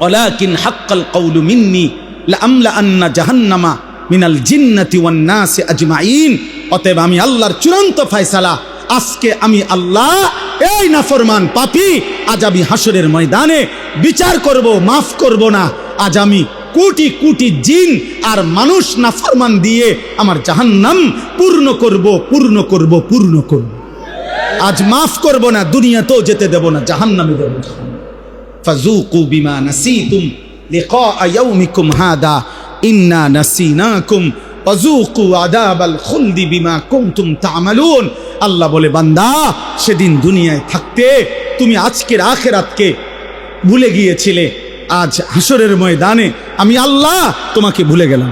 [SPEAKER 1] ওয়ালাকিন হাক্কাল কওলু মিন্নি লাআমলা আন্না জাহান্নামা মিনাল জিন্নাতি ওয়ান নাসি আজমাইন। অতএব আমি আল্লাহর চূড়ান্ত ফয়সালা, আজকে আমি আল্লাহ এই নাফরমান পাপী, আজ আমি হাসরের ময়দানে বিচার করব, মাফ করব না। আজ আমি কোটি কোটি জিন আর মানুষ নাফরমান দিয়ে আমার জাহান্নাম পূর্ণ করব, পূর্ণ করব, পূর্ণ করব। আজ মাফ করব না, দুনিয়াতেও যেতে দেব না, জাহান্নামে দেব। ফাযুকু বিমা নাসিতুম লিকা ইয়াউমিকুম হাদা ইন্না নাসিনাকুম ওয়াযুকু আযাবাল খুলদি বিমা কুনতুম তা'মালুন। আল্লাহ বলে, বান্দা সেদিন দুনিয়ায় থাকতে তুমি আজকের আখিরাতকে ভুলে গিয়েছিলে, আজ হাসরের ময়দানে আমি আল্লাহ তোমাকে ভুলে গেলাম।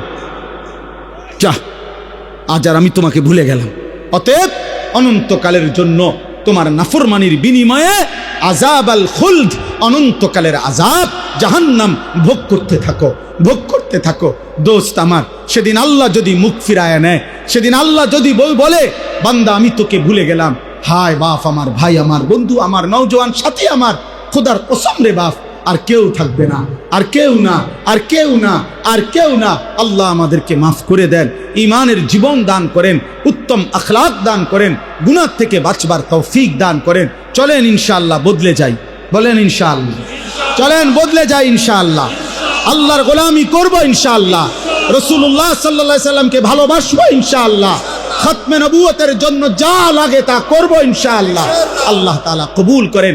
[SPEAKER 1] যা, আজ আর আমি তোমাকে ভুলে গেলাম। অতএব অনন্তকালের জন্য তোমার নাফরমানির বিনিময়ে আযাব আল খুলদ, অনন্তকালের আযাব জাহান্নাম ভোগ করতে থাকো, ভোগ করতে থাকো। দোস্ত আমার, সেদিন আল্লাহ যদি মুখ ফিরায় নেয়, সেদিন আল্লাহ যদি বলে, বান্দা আমি তোকে ভুলে গেলাম, হায় বাপ আমার, ভাই আমার, বন্ধু আমার, নওজোয়ান সাথী আমার, খোদার কসম রে বাপ, আর কেউ থাকবে না, আর কেউ না, আর কেউ না, আর কেউ না। আল্লাহ আমাদেরকে মাফ করে দেন, ঈমানের জীবন দান করেন, উত্তম আখলাক দান করেন, গুনাহ থেকে বাঁচবার তৌফিক দান করেন। চলেন ইনশাআল্লাহ বদলে যাই, বলেন ইনশাআল্লাহ। চলেন বদলে যাই ইনশাআল্লাহ, আল্লাহর গোলামি করব ইনশাআল্লাহ, রাসূলুল্লাহ সাল্লাল্লাহু আলাইহি সাল্লামকে ভালোবাসবো ইনশাআল্লাহ, খতমে নবুয়তের জন্য যা লাগে তা করব ইনশাআল্লাহ। আল্লাহ তাআলা কবুল করেন।